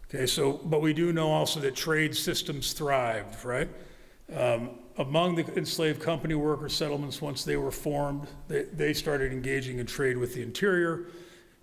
Okay, so, but we do know also that trade systems thrived, right? Among the enslaved company worker settlements, once they were formed, they started engaging in trade with the interior,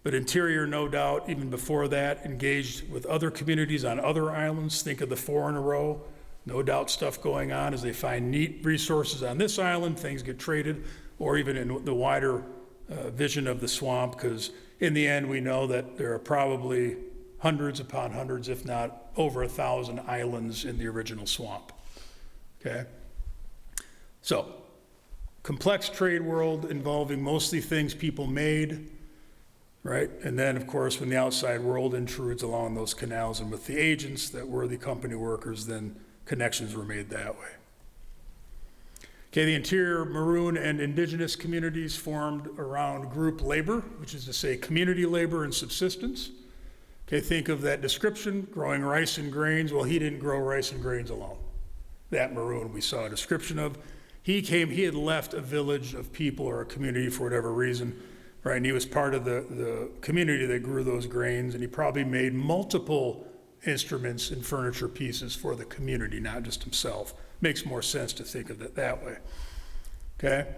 but interior, no doubt, even before that, engaged with other communities on other islands. Think of the Four in a Row. No doubt stuff going on as they find neat resources on this island, things get traded, or even in the wider vision of the swamp, because in the end we know that there are probably hundreds upon hundreds, if not over 1,000 islands in the original swamp, okay? So, complex trade world involving mostly things people made, right? And then, of course, when the outside world intrudes along those canals and with the agents that were the company workers, then connections were made that way. Okay, the interior Maroon and Indigenous communities formed around group labor, which is to say community labor and subsistence. Okay, think of that description, growing rice and grains. Well, he didn't grow rice and grains alone. That Maroon we saw a description of. He had left a village of people or a community for whatever reason, right? And he was part of the community that grew those grains, and he probably made multiple instruments and furniture pieces for the community, not just himself. Makes more sense to think of it that way, okay?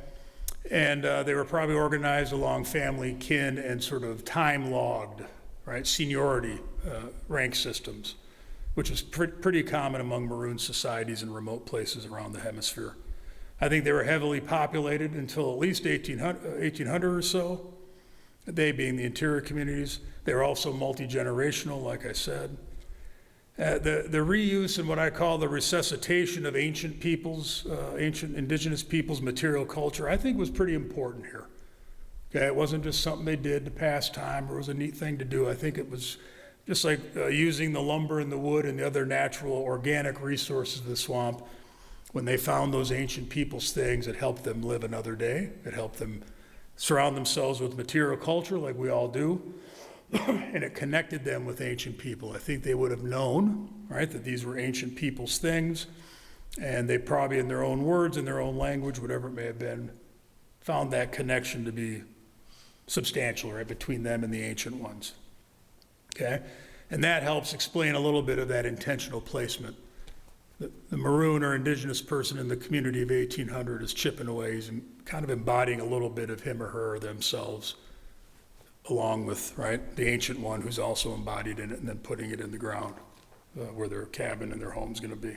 And they were probably organized along family, kin, and sort of time-logged, right, seniority rank systems, which is pretty common among Maroon societies in remote places around the hemisphere. I think they were heavily populated until at least 1800 or so, they being the interior communities. They were also multi-generational, like I said. The reuse and what I call the resuscitation of ancient peoples, ancient indigenous peoples' material culture, I think was pretty important here. Okay, it wasn't just something they did to pass time or it was a neat thing to do. I think it was just like using the lumber and the wood and the other natural organic resources of the swamp. When they found those ancient peoples' things, it helped them live another day. It helped them surround themselves with material culture like we all do. And it connected them with ancient people. I think they would have known, right, that these were ancient people's things, and they probably, in their own words, in their own language, whatever it may have been, found that connection to be substantial, right, between them and the ancient ones, okay? And that helps explain a little bit of that intentional placement. The Maroon or indigenous person in the community of 1800 is chipping away. He's kind of embodying a little bit of him or her themselves, along with, right, the ancient one who's also embodied in it and then putting it in the ground where their cabin and their home's going to be.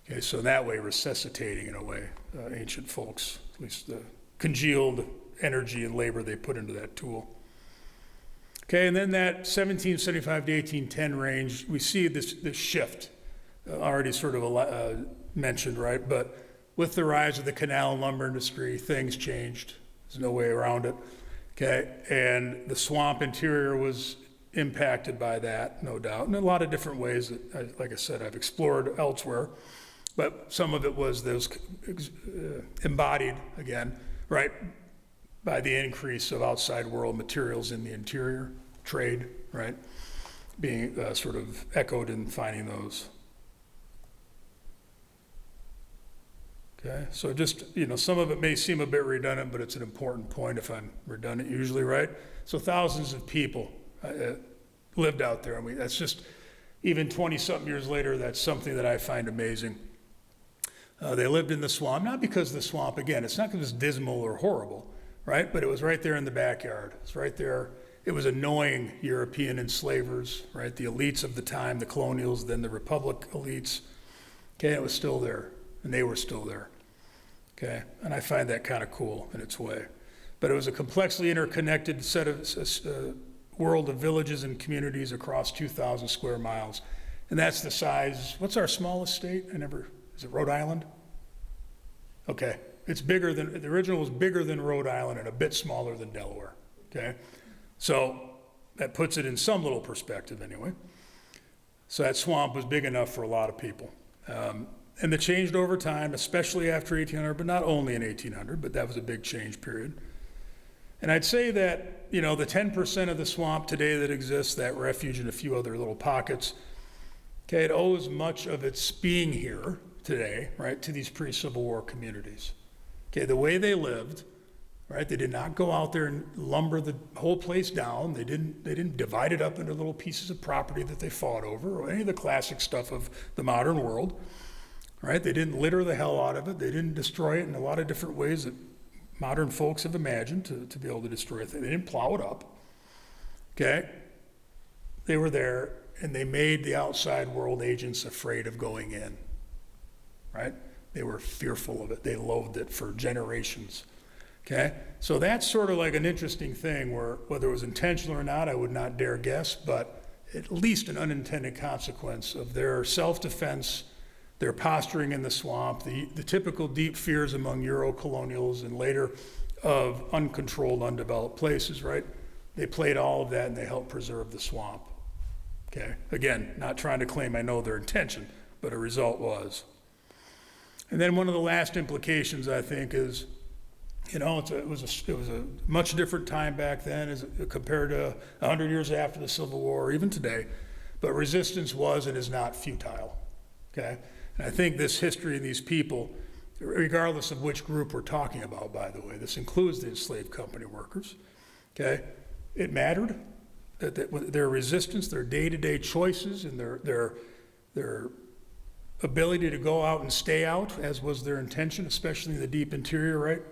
Okay, so that way resuscitating, in a way, ancient folks, at least the congealed energy and labor they put into that tool. Okay, and then that 1775 to 1810 range, we see this shift, already sort of mentioned, right? But with the rise of the canal and lumber industry, things changed. There's no way around it. Okay, and the swamp interior was impacted by that, no doubt, in a lot of different ways that, like I said, I've explored elsewhere. But some of it was those embodied, again, right, by the increase of outside world materials in the interior, trade, right, being sort of echoed in finding those. Okay, so just, some of it may seem a bit redundant, but it's an important point if I'm redundant usually, right? So thousands of people lived out there. I mean, that's just, even 20-something years later, that's something that I find amazing. They lived in the swamp, not because the swamp, again, it's not because it's dismal or horrible, right? But it was right there in the backyard. It's right there. It was annoying European enslavers, right? The elites of the time, the colonials, then the Republic elites. Okay, it was still there, and they were still there. Okay, and I find that kind of cool in its way. But it was a complexly interconnected set of world of villages and communities across 2,000 square miles. And that's the size, what's our smallest state? Is it Rhode Island? Okay, it's bigger than, the original was bigger than Rhode Island and a bit smaller than Delaware, okay? So that puts it in some little perspective anyway. So that swamp was big enough for a lot of people. And it changed over time, especially after 1800, but not only in 1800, but that was a big change period. And I'd say that, the 10% of the swamp today that exists, that refuge and a few other little pockets, okay, it owes much of its being here today, right, to these pre-Civil War communities. Okay, the way they lived, right, they did not go out there and lumber the whole place down. They didn't divide it up into little pieces of property that they fought over or any of the classic stuff of the modern world, right? They didn't litter the hell out of it. They didn't destroy it in a lot of different ways that modern folks have imagined to be able to destroy it. They didn't plow it up, okay? They were there, and they made the outside world agents afraid of going in, right? They were fearful of it. They loathed it for generations, okay? So that's sort of like an interesting thing where whether it was intentional or not, I would not dare guess, but at least an unintended consequence of their self-defense, their posturing in the swamp, the typical deep fears among Euro-colonials and later of uncontrolled, undeveloped places, right? They played all of that and they helped preserve the swamp. Okay, again, not trying to claim I know their intention, but a result was. And then one of the last implications, I think, is, it was a much different time back then as compared to 100 years after the Civil War, or even today, but resistance was and is not futile, okay? And I think this history of these people, regardless of which group we're talking about, by the way, this includes the enslaved company workers, okay? It mattered. That their resistance, their day-to-day choices, and their ability to go out and stay out, as was their intention, especially in the deep interior, right,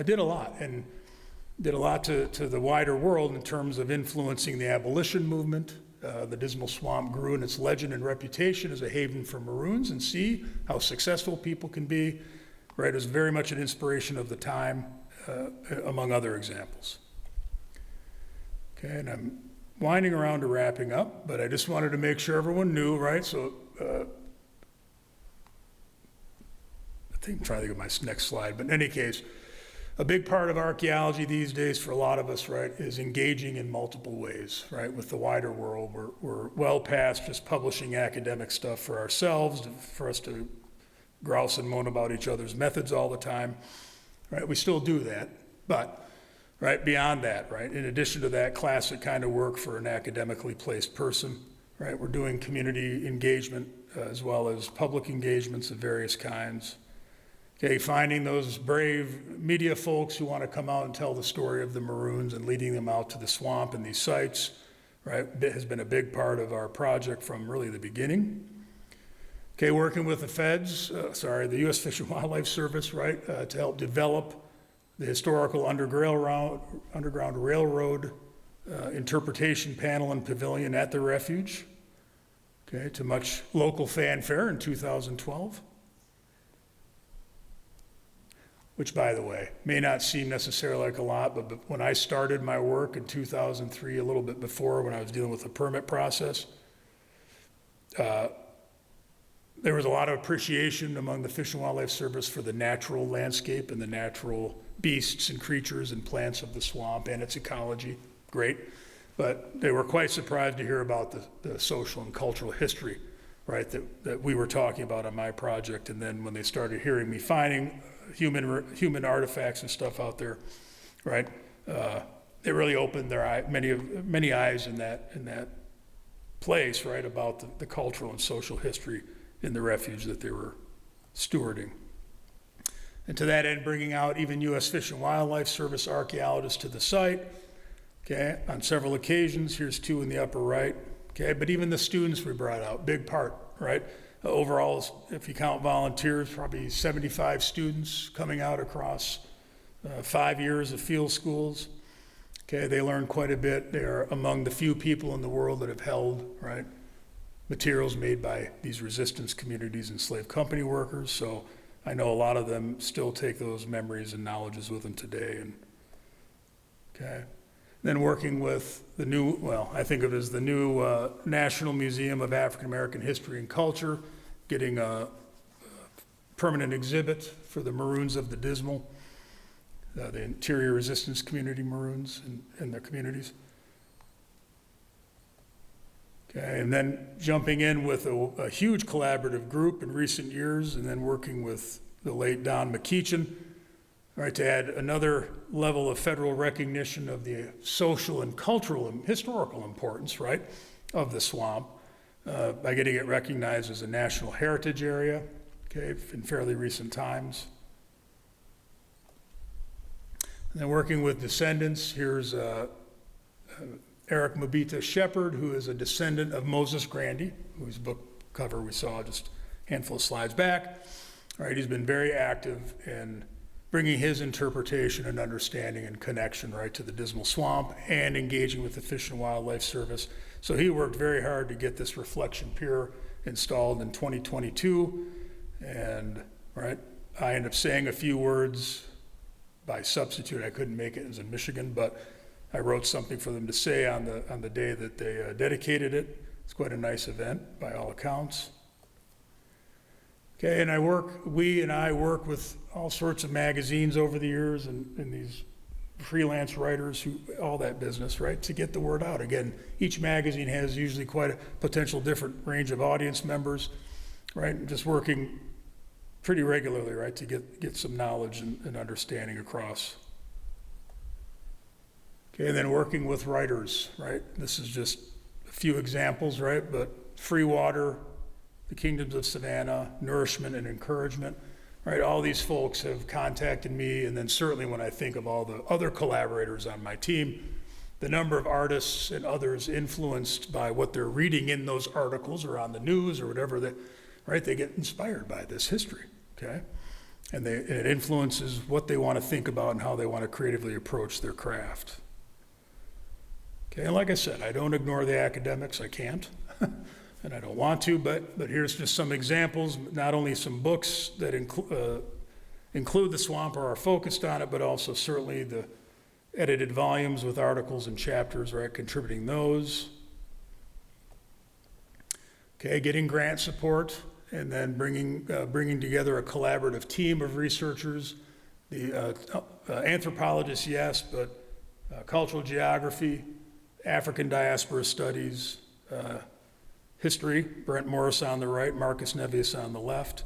did a lot, and did a lot to the wider world in terms of influencing the abolition movement. The Dismal Swamp grew in its legend and reputation as a haven for Maroons, and see how successful people can be, right? It was very much an inspiration of the time, among other examples. Okay, and I'm winding around to wrapping up, but I just wanted to make sure everyone knew, right? So I think I'm trying to think of my next slide, but in any case, a big part of archaeology these days for a lot of us, right, is engaging in multiple ways, right, with the wider world. We're well past just publishing academic stuff for ourselves, for us to grouse and moan about each other's methods all the time, right? We still do that, but right, beyond that, right, in addition to that classic kind of work for an academically placed person, right, we're doing community engagement as well as public engagements of various kinds. Okay, finding those brave media folks who want to come out and tell the story of the Maroons and leading them out to the swamp and these sites, right, has been a big part of our project from really the beginning. Okay, working with the feds, the U.S. Fish and Wildlife Service, right, to help develop the historical Underground Railroad interpretation panel and pavilion at the refuge, okay, to much local fanfare in 2012. Which, by the way, may not seem necessarily like a lot, but when I started my work in 2003, a little bit before, when I was dealing with the permit process, there was a lot of appreciation among the Fish and Wildlife Service for the natural landscape and the natural beasts and creatures and plants of the swamp and its ecology. Great. But they were quite surprised to hear about the social and cultural history, right, that we were talking about on my project. And then when they started hearing me finding human artifacts and stuff out there, right, it really opened their many eyes in that place, right, about the cultural and social history in the refuge that they were stewarding. And to that end, bringing out even U.S. Fish and Wildlife Service archaeologists to the site, okay, on several occasions. Here's two in the upper right, okay, but even the students we brought out, big part, right? Overall, if you count volunteers, probably 75 students coming out across 5 years of field schools. Okay, they learned quite a bit. They are among the few people in the world that have held, right, materials made by these resistance communities and slave company workers. So I know a lot of them still take those memories and knowledges with them today. And okay, then working with the new, well, I think of it as the new National Museum of African American History and Culture, getting a permanent exhibit for the Maroons of the Dismal, the interior resistance community Maroons in their communities. Okay, and then jumping in with a huge collaborative group in recent years, and then working with the late Don McKeechin, right, to add another level of federal recognition of the social and cultural and historical importance, right, of the swamp, by getting it recognized as a national heritage area, okay, in fairly recent times. And then working with descendants, here's Eric Mobita Shepherd, who is a descendant of Moses Grandy, whose book cover we saw just a handful of slides back. All right, he's been very active in bringing his interpretation and understanding and connection, right, to the Dismal Swamp and engaging with the Fish and Wildlife Service. So he worked very hard to get this reflection pier installed in 2022. And, right, I ended up saying a few words by substitute. I couldn't make it. It was in Michigan, but I wrote something for them to say on the day that they dedicated it. It's quite a nice event by all accounts. Okay, and we and I work with all sorts of magazines over the years and these freelance writers, all that business, right, to get the word out. Again, each magazine has usually quite a potential different range of audience members, right, and just working pretty regularly, right, to get some knowledge and understanding across. Okay, and then working with writers, right, this is just a few examples, right, but Free Water, The Kingdoms of Savannah, Nourishment and Encouragement, right, all these folks have contacted me, and then certainly when I think of all the other collaborators on my team, the number of artists and others influenced by what they're reading in those articles or on the news or whatever, that, right, they get inspired by this history, okay? And it influences what they want to think about and how they want to creatively approach their craft. Okay, and like I said, I don't ignore the academics, I can't, and I don't want to, but here's just some examples, not only some books that include the swamp or are focused on it, but also certainly the edited volumes with articles and chapters, right, contributing those. Okay, getting grant support, and then bringing together a collaborative team of researchers, the anthropologists, yes, but cultural geography, African diaspora studies, history, Brent Morris on the right, Marcus Nevius on the left.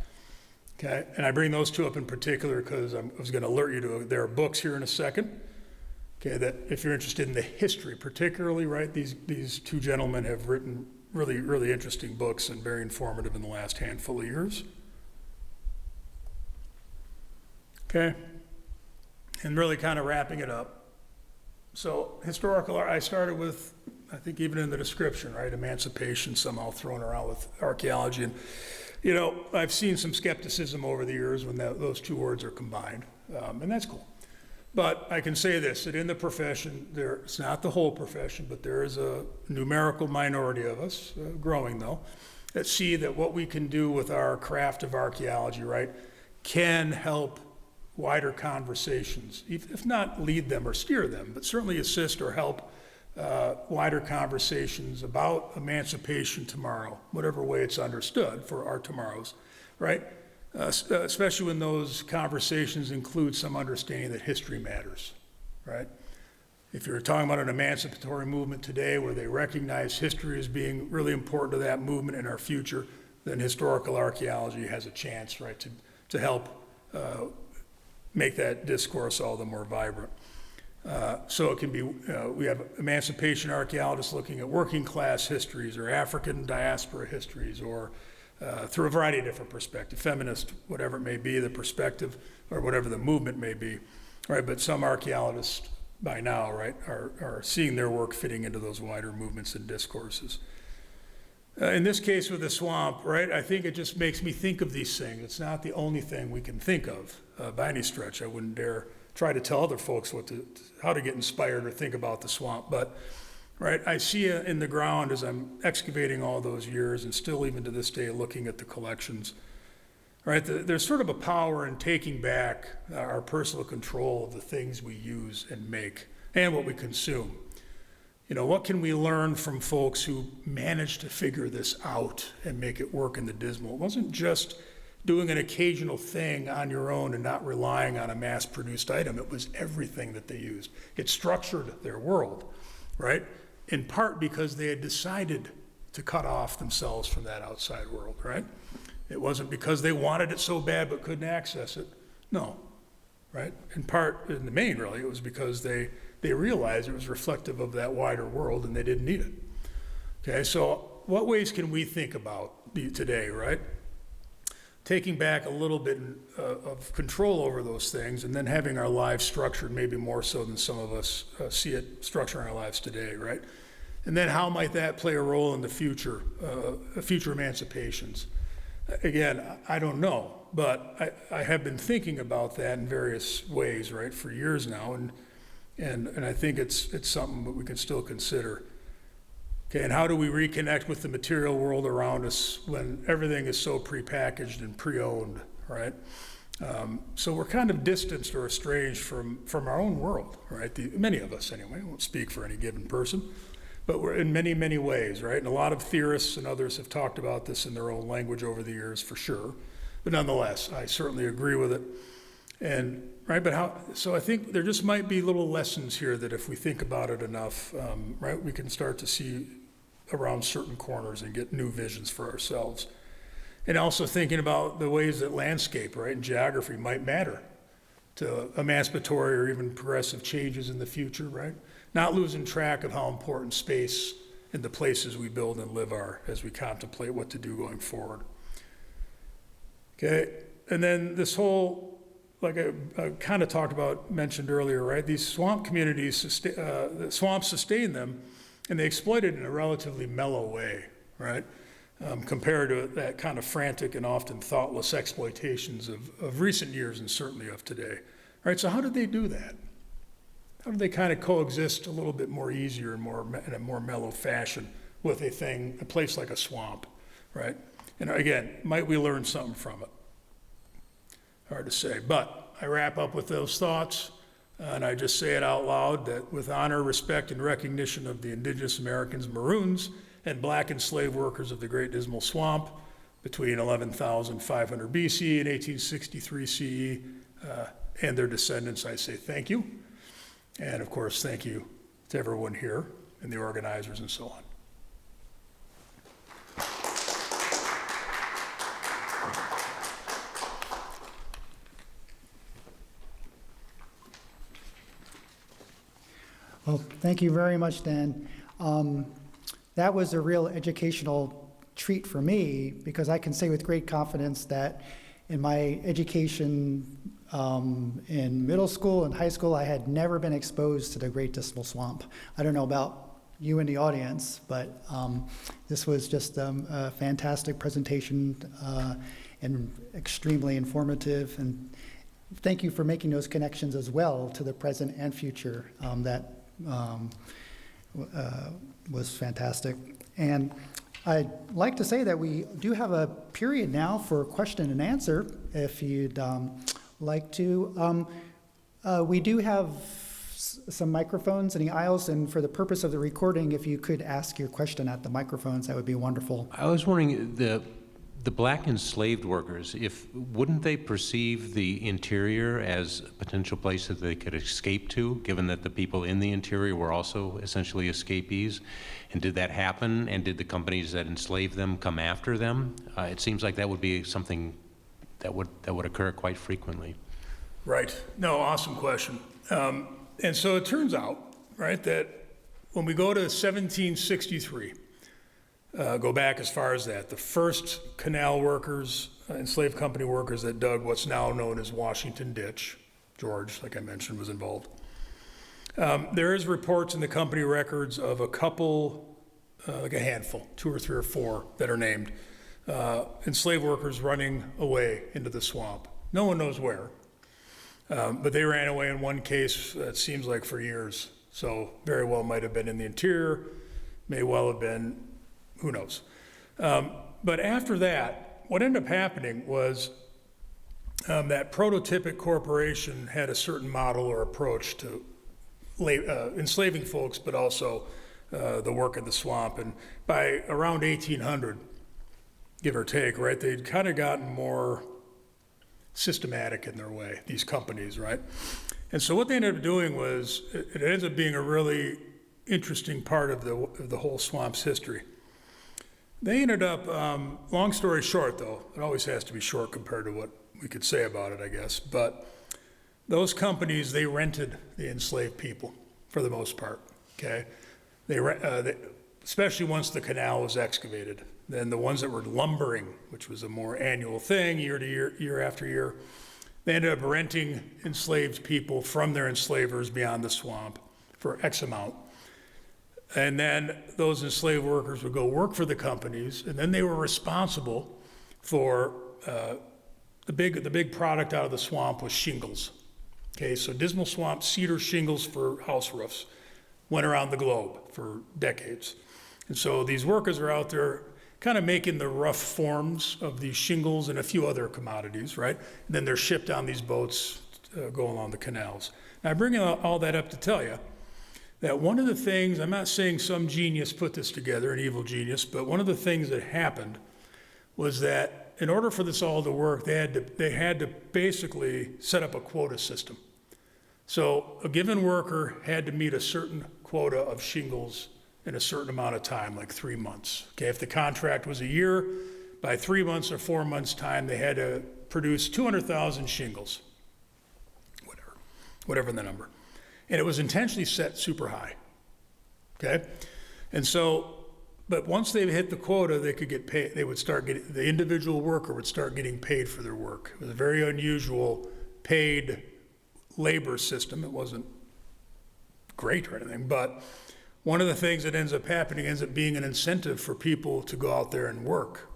Okay, and I bring those two up in particular because I was going to alert you to their books here in a second. Okay, that if you're interested in the history particularly, right, these two gentlemen have written really, really interesting books and very informative in the last handful of years. Okay? And really kind of wrapping it up. So historical, I started with, I think even in the description, right, emancipation somehow thrown around with archaeology. And, you know, I've seen some skepticism over the years when those two words are combined, and that's cool. But I can say this, that in the profession, it's not the whole profession, but there is a numerical minority of us, growing though, that see that what we can do with our craft of archaeology, right, can help wider conversations, if not lead them or steer them, but certainly assist or help wider conversations about emancipation tomorrow, whatever way it's understood for our tomorrows, right? Especially when those conversations include some understanding that history matters, right? If you're talking about an emancipatory movement today where they recognize history as being really important to that movement in our future, then historical archaeology has a chance, right, to help make that discourse all the more vibrant. So it can be, we have emancipation archaeologists looking at working class histories or African diaspora histories, or through a variety of different perspectives, feminist, whatever it may be, the perspective, or whatever the movement may be, right? But some archaeologists by now, right, are seeing their work fitting into those wider movements and discourses. In this case with the swamp, right, I think it just makes me think of these things. It's not the only thing we can think of by any stretch. I wouldn't dare try to tell other folks how to get inspired or think about the swamp. But, right, I see it in the ground as I'm excavating all those years and still even to this day looking at the collections. Right, there's sort of a power in taking back our personal control of the things we use and make and what we consume. You know, what can we learn from folks who managed to figure this out and make it work in the dismal? It wasn't just doing an occasional thing on your own and not relying on a mass-produced item. It was everything that they used. It structured their world, right? In part because they had decided to cut off themselves from that outside world, right? It wasn't because they wanted it so bad but couldn't access it. No, right? In part, in the main, really, it was because they realized it was reflective of that wider world and they didn't need it. Okay, so what ways can we think about today, right? Taking back a little bit of control over those things and then having our lives structured maybe more so than some of us see it structuring our lives today, right? And then how might that play a role in the future emancipations? Again, I don't know, but I have been thinking about that in various ways, right, for years now, and I think it's something that we can still consider. Okay, and how do we reconnect with the material world around us when everything is so prepackaged and pre-owned, right? So we're kind of distanced or estranged from our own world, right? Many of us, anyway. I won't speak for any given person. But we're in many, many ways, right? And a lot of theorists and others have talked about this in their own language over the years, for sure. But nonetheless, I certainly agree with it. And, right, so I think there just might be little lessons here that if we think about it enough, right, we can start to see around certain corners and get new visions for ourselves. And also thinking about the ways that landscape, right, and geography might matter to emancipatory or even progressive changes in the future, right? Not losing track of how important space and the places we build and live are as we contemplate what to do going forward. Okay, and then this whole, like I kind of mentioned earlier, right? These swamp communities, the swamps sustain them, and they exploit it in a relatively mellow way, right? Compared to that kind of frantic and often thoughtless exploitations of recent years and certainly of today, right? So how did they do that? How do they kind of coexist a little bit more easier and in a more mellow fashion with a place like a swamp, right? And again, might we learn something from it? Hard to say, but I wrap up with those thoughts, and I just say it out loud that with honor, respect, and recognition of the Indigenous Americans, Maroons, and black enslaved workers of the Great Dismal Swamp between 11,500 BC and 1863 CE, and their descendants, I say thank you. And of course, thank you to everyone here and the organizers and so on. Well, thank you very much, Dan. That was a real educational treat for me because I can say with great confidence that in my education in middle school and high school, I had never been exposed to the Great Dismal Swamp. I don't know about you in the audience, but this was just a fantastic presentation and extremely informative. And thank you for making those connections as well to the present and future. That was fantastic. And I'd like to say that we do have a period now for question and answer, if you'd like to. We do have some microphones in the aisles, and for the purpose of the recording, if you could ask your question at the microphones, that would be wonderful. I was wondering, the black enslaved workers, wouldn't they perceive the interior as a potential place that they could escape to, given that the people in the interior were also essentially escapees? And did that happen? And did the companies that enslaved them come after them? It seems like that would be something that would occur quite frequently. Right. No, awesome question. And so it turns out, right, that when we go to 1763, go back as far as that, the first canal workers, enslaved company workers that dug what's now known as Washington Ditch, George, like I mentioned, was involved. There is reports in the company records of a couple, like a handful, 2 or 3 or 4 that are named, enslaved workers running away into the swamp. No one knows where, but they ran away in one case, it seems like for years. So very well might have been in the interior, may well have been, who knows. But after that, what ended up happening was that prototypic corporation had a certain model or approach to enslaving folks, but also the work in the swamp. And by around 1800, give or take, right, they'd kind of gotten more systematic in their way, these companies, right? And so what they ended up doing was, it ends up being a really interesting part of the whole swamp's history. They ended up, long story short though, it always has to be short compared to what we could say about it, I guess, but those companies, they rented the enslaved people for the most part, okay? Especially once the canal was excavated. Then the ones that were lumbering, which was a more annual thing, year to year, year after year, they ended up renting enslaved people from their enslavers beyond the swamp for X amount. And then those enslaved workers would go work for the companies, and then they were responsible for the big product out of the swamp was shingles. Okay, so Dismal Swamp cedar shingles for house roofs went around the globe for decades. And so these workers are out there kind of making the rough forms of these shingles and a few other commodities, right? And then they're shipped on these boats go along the canals. Now I bring all that up to tell you that one of the things, I'm not saying some genius put this together, an evil genius, but one of the things that happened was that in order for this all to work, they had to basically set up a quota system. So a given worker had to meet a certain quota of shingles in a certain amount of time, like 3 months. Okay, if the contract was a year, by 3 months or 4 months' time, they had to produce 200,000 shingles, whatever the number. And it was intentionally set super high, okay? And so, but once they hit the quota, they could get paid, the individual worker would start getting paid for their work. It was a very unusual paid labor system. It wasn't great or anything, but one of the things that ends up happening ends up being an incentive for people to go out there and work,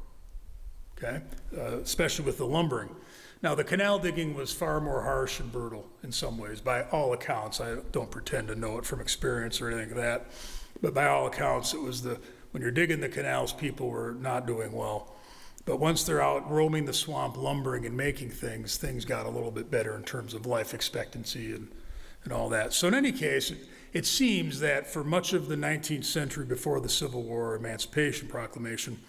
okay? Especially with the lumbering. Now, the canal digging was far more harsh and brutal in some ways, by all accounts. I don't pretend to know it from experience or anything like that, but by all accounts, it was when you're digging the canals, people were not doing well. But once they're out roaming the swamp, lumbering and making things got a little bit better in terms of life expectancy and all that. So in any case, it seems that for much of the 19th century before the Civil War, Emancipation Proclamation,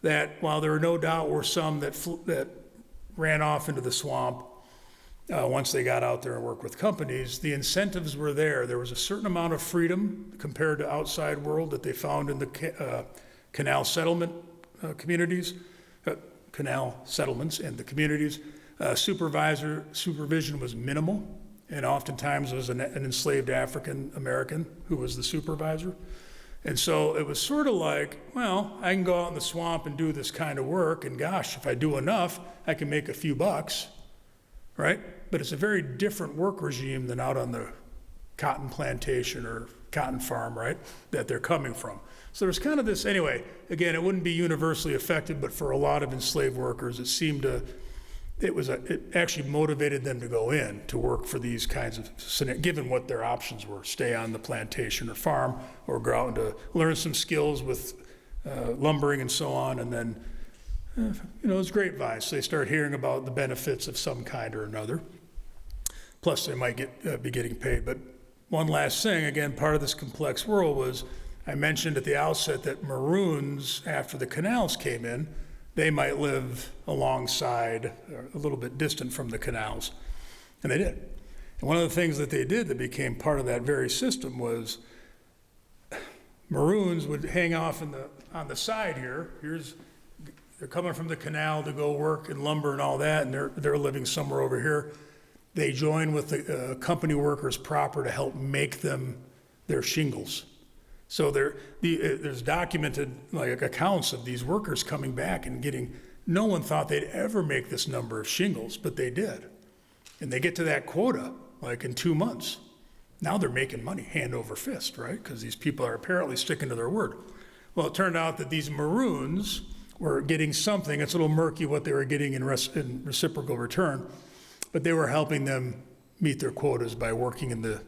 that while there no doubt were some that ran off into the swamp once they got out there and worked with companies, the incentives were there. There was a certain amount of freedom compared to outside world that they found in the canal settlement communities, canal settlements and the communities. Supervision was minimal, and oftentimes it was an enslaved African American who was the supervisor. And so it was sort of like, well, I can go out in the swamp and do this kind of work, and gosh, if I do enough, I can make a few bucks, right? But it's a very different work regime than out on the cotton plantation or cotton farm, right, that they're coming from. So there's kind of this, anyway, again, it wouldn't be universally effective, but for a lot of enslaved workers, it seemed to, it actually motivated them to go in to work for these kinds of, given what their options were, stay on the plantation or farm, or go out and to learn some skills with lumbering and so on, and then, it was grapevine. So they start hearing about the benefits of some kind or another. Plus, they might be getting paid. But one last thing, again, part of this complex world was, I mentioned at the outset that Maroons, after the canals came in, they might live alongside, or a little bit distant from the canals. And they did. And one of the things that they did that became part of that very system was Maroons would hang off on the side here. They're coming from the canal to go work and lumber and all that, and they're living somewhere over here. They join with the company workers proper to help make them their shingles. So there's documented like accounts of these workers coming back and no one thought they'd ever make this number of shingles, but they did. And they get to that quota like in 2 months. Now they're making money hand over fist, right? Because these people are apparently sticking to their word. Well, it turned out that these Maroons were getting something. It's a little murky what they were getting in reciprocal return, but they were helping them meet their quotas by working in the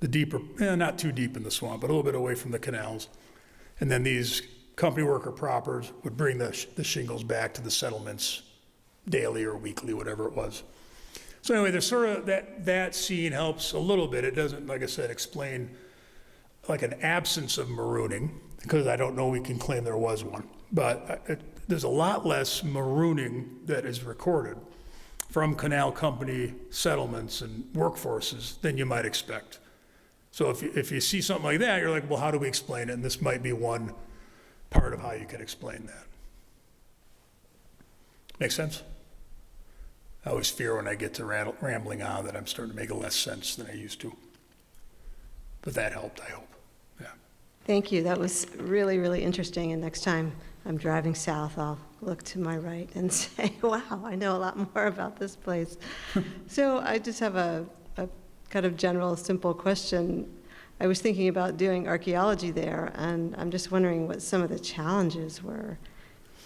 deeper, not too deep in the swamp, but a little bit away from the canals. And then these company worker propers would bring the shingles back to the settlements daily or weekly, whatever it was. So anyway, there's sort of that scene helps a little bit. It doesn't, like I said, explain like an absence of marooning, because I don't know we can claim there was one. But there's a lot less marooning that is recorded from canal company settlements and workforces than you might expect. So if you see something like that, you're like, well, how do we explain it? And this might be one part of how you can explain that. Make sense? I always fear when I get to rambling on that I'm starting to make less sense than I used to. But that helped, I hope. Yeah. Thank you. That was really, really interesting. And next time I'm driving south, I'll look to my right and say, wow, I know a lot more about this place. So I just have a kind of general, simple question. I was thinking about doing archaeology there, and I'm just wondering what some of the challenges were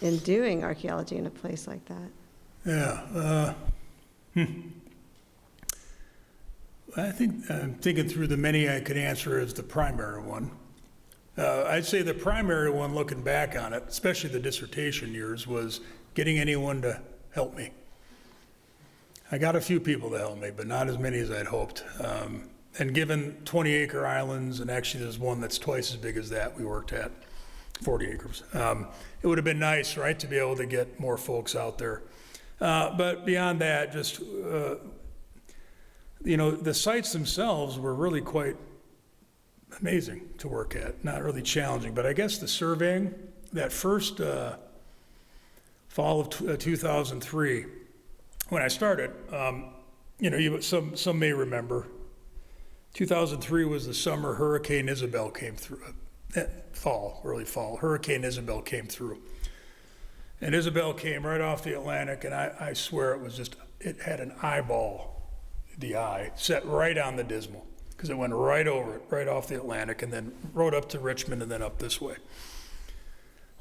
in doing archaeology in a place like that. Yeah. I think I'm thinking through the many I could answer as the primary one. I'd say the primary one, looking back on it, especially the dissertation years, was getting anyone to help me. I got a few people to help me, but not as many as I'd hoped. And given 20-acre islands, and actually there's one that's twice as big as that we worked at, 40 acres, it would have been nice, right, to be able to get more folks out there. But beyond that, just, the sites themselves were really quite amazing to work at, not really challenging. But I guess the surveying, that first fall of 2003, when I started, some may remember, 2003 was the summer Hurricane Isabel came through. Early fall, Hurricane Isabel came through. And Isabel came right off the Atlantic, and I swear it had an eyeball, the eye, set right on the Dismal, because it went right over it, right off the Atlantic, and then rode up to Richmond and then up this way.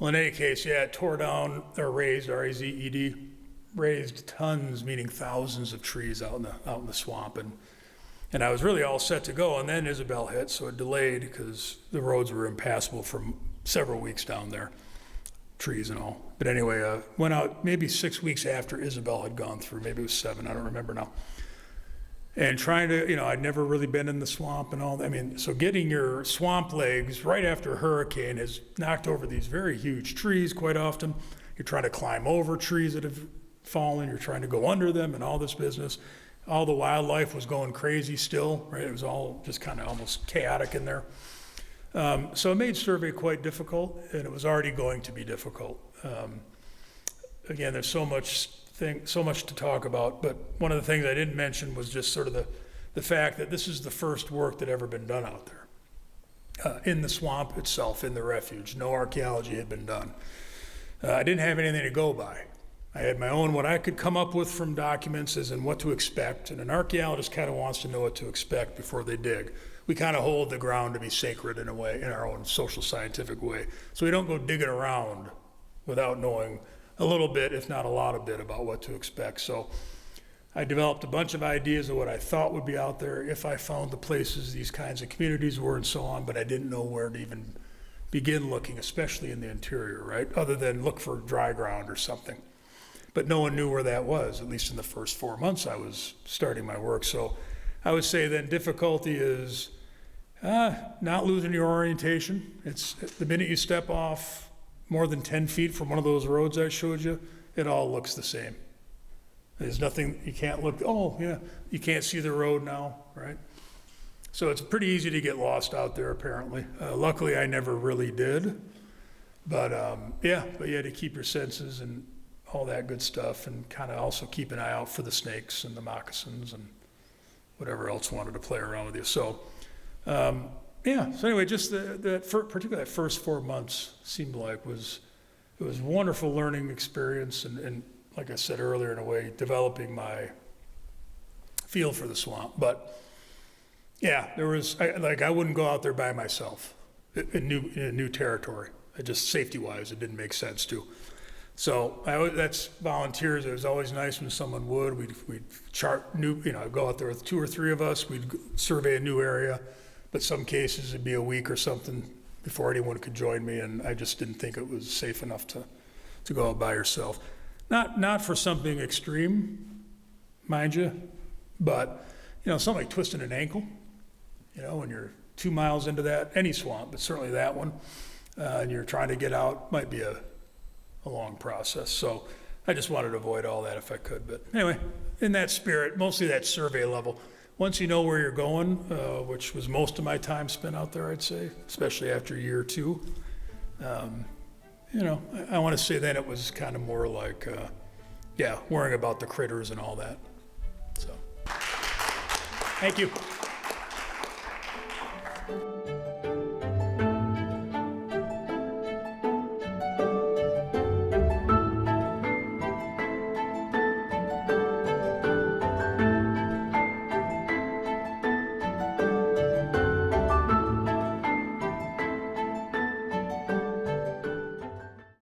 Well, in any case, yeah, it tore down, or razed, R-A-Z-E-D, raised tons, meaning thousands of trees out in the swamp, and I was really all set to go, and then Isabel hit, so it delayed because the roads were impassable for several weeks down there, trees and all. But anyway, went out maybe 6 weeks after Isabel had gone through, maybe it was 7, I don't remember now. And trying to, I'd never really been in the swamp and all that. So getting your swamp legs right after a hurricane has knocked over these very huge trees quite often. You're trying to climb over trees that have fallen, you're trying to go under them and all this business. All the wildlife was going crazy still, right? It was all just kind of almost chaotic in there. So it made survey quite difficult, and it was already going to be difficult. Again, there's so much to talk about, but one of the things I didn't mention was just sort of the fact that this is the first work that ever been done out there. In the swamp itself, in the refuge. No archaeology had been done. I didn't have anything to go by. I had my own, what I could come up with from documents as in what to expect, and an archaeologist kind of wants to know what to expect before they dig. We kind of hold the ground to be sacred in a way, in our own social scientific way. So we don't go digging around without knowing a little bit, if not a lot of bit, about what to expect. So I developed a bunch of ideas of what I thought would be out there if I found the places these kinds of communities were and so on, but I didn't know where to even begin looking, especially in the interior, right? Other than look for dry ground or something. But no one knew where that was, at least in the first 4 months I was starting my work. So I would say then difficulty is not losing your orientation. It's the minute you step off more than 10 feet from one of those roads I showed you, it all looks the same. There's nothing, you can't look, oh yeah, you can't see the road now, right? So it's pretty easy to get lost out there apparently. Luckily I never really did, but you had to keep your senses and all that good stuff, and kind of also keep an eye out for the snakes and the moccasins and whatever else wanted to play around with you. So, so anyway, just particularly that first 4 months seemed like it was a wonderful learning experience, and like I said earlier, in a way, developing my feel for the swamp. But yeah, I wouldn't go out there by myself in new territory. Just safety-wise, it didn't make sense to. So that's volunteers. It was always nice when someone would. We'd chart I'd go out there with 2 or 3 of us. We'd survey a new area, but some cases it'd be a week or something before anyone could join me, and I just didn't think it was safe enough to go out by yourself. Not for something extreme, mind you, but something like twisting an ankle. When you're 2 miles into that, any swamp, but certainly that one, and you're trying to get out, might be a long process. So I just wanted to avoid all that if I could. But anyway, in that spirit, mostly that survey level. Once you know where you're going, which was most of my time spent out there, I'd say, especially after a year or two, I want to say then it was kind of more like, worrying about the critters and all that. So, thank you.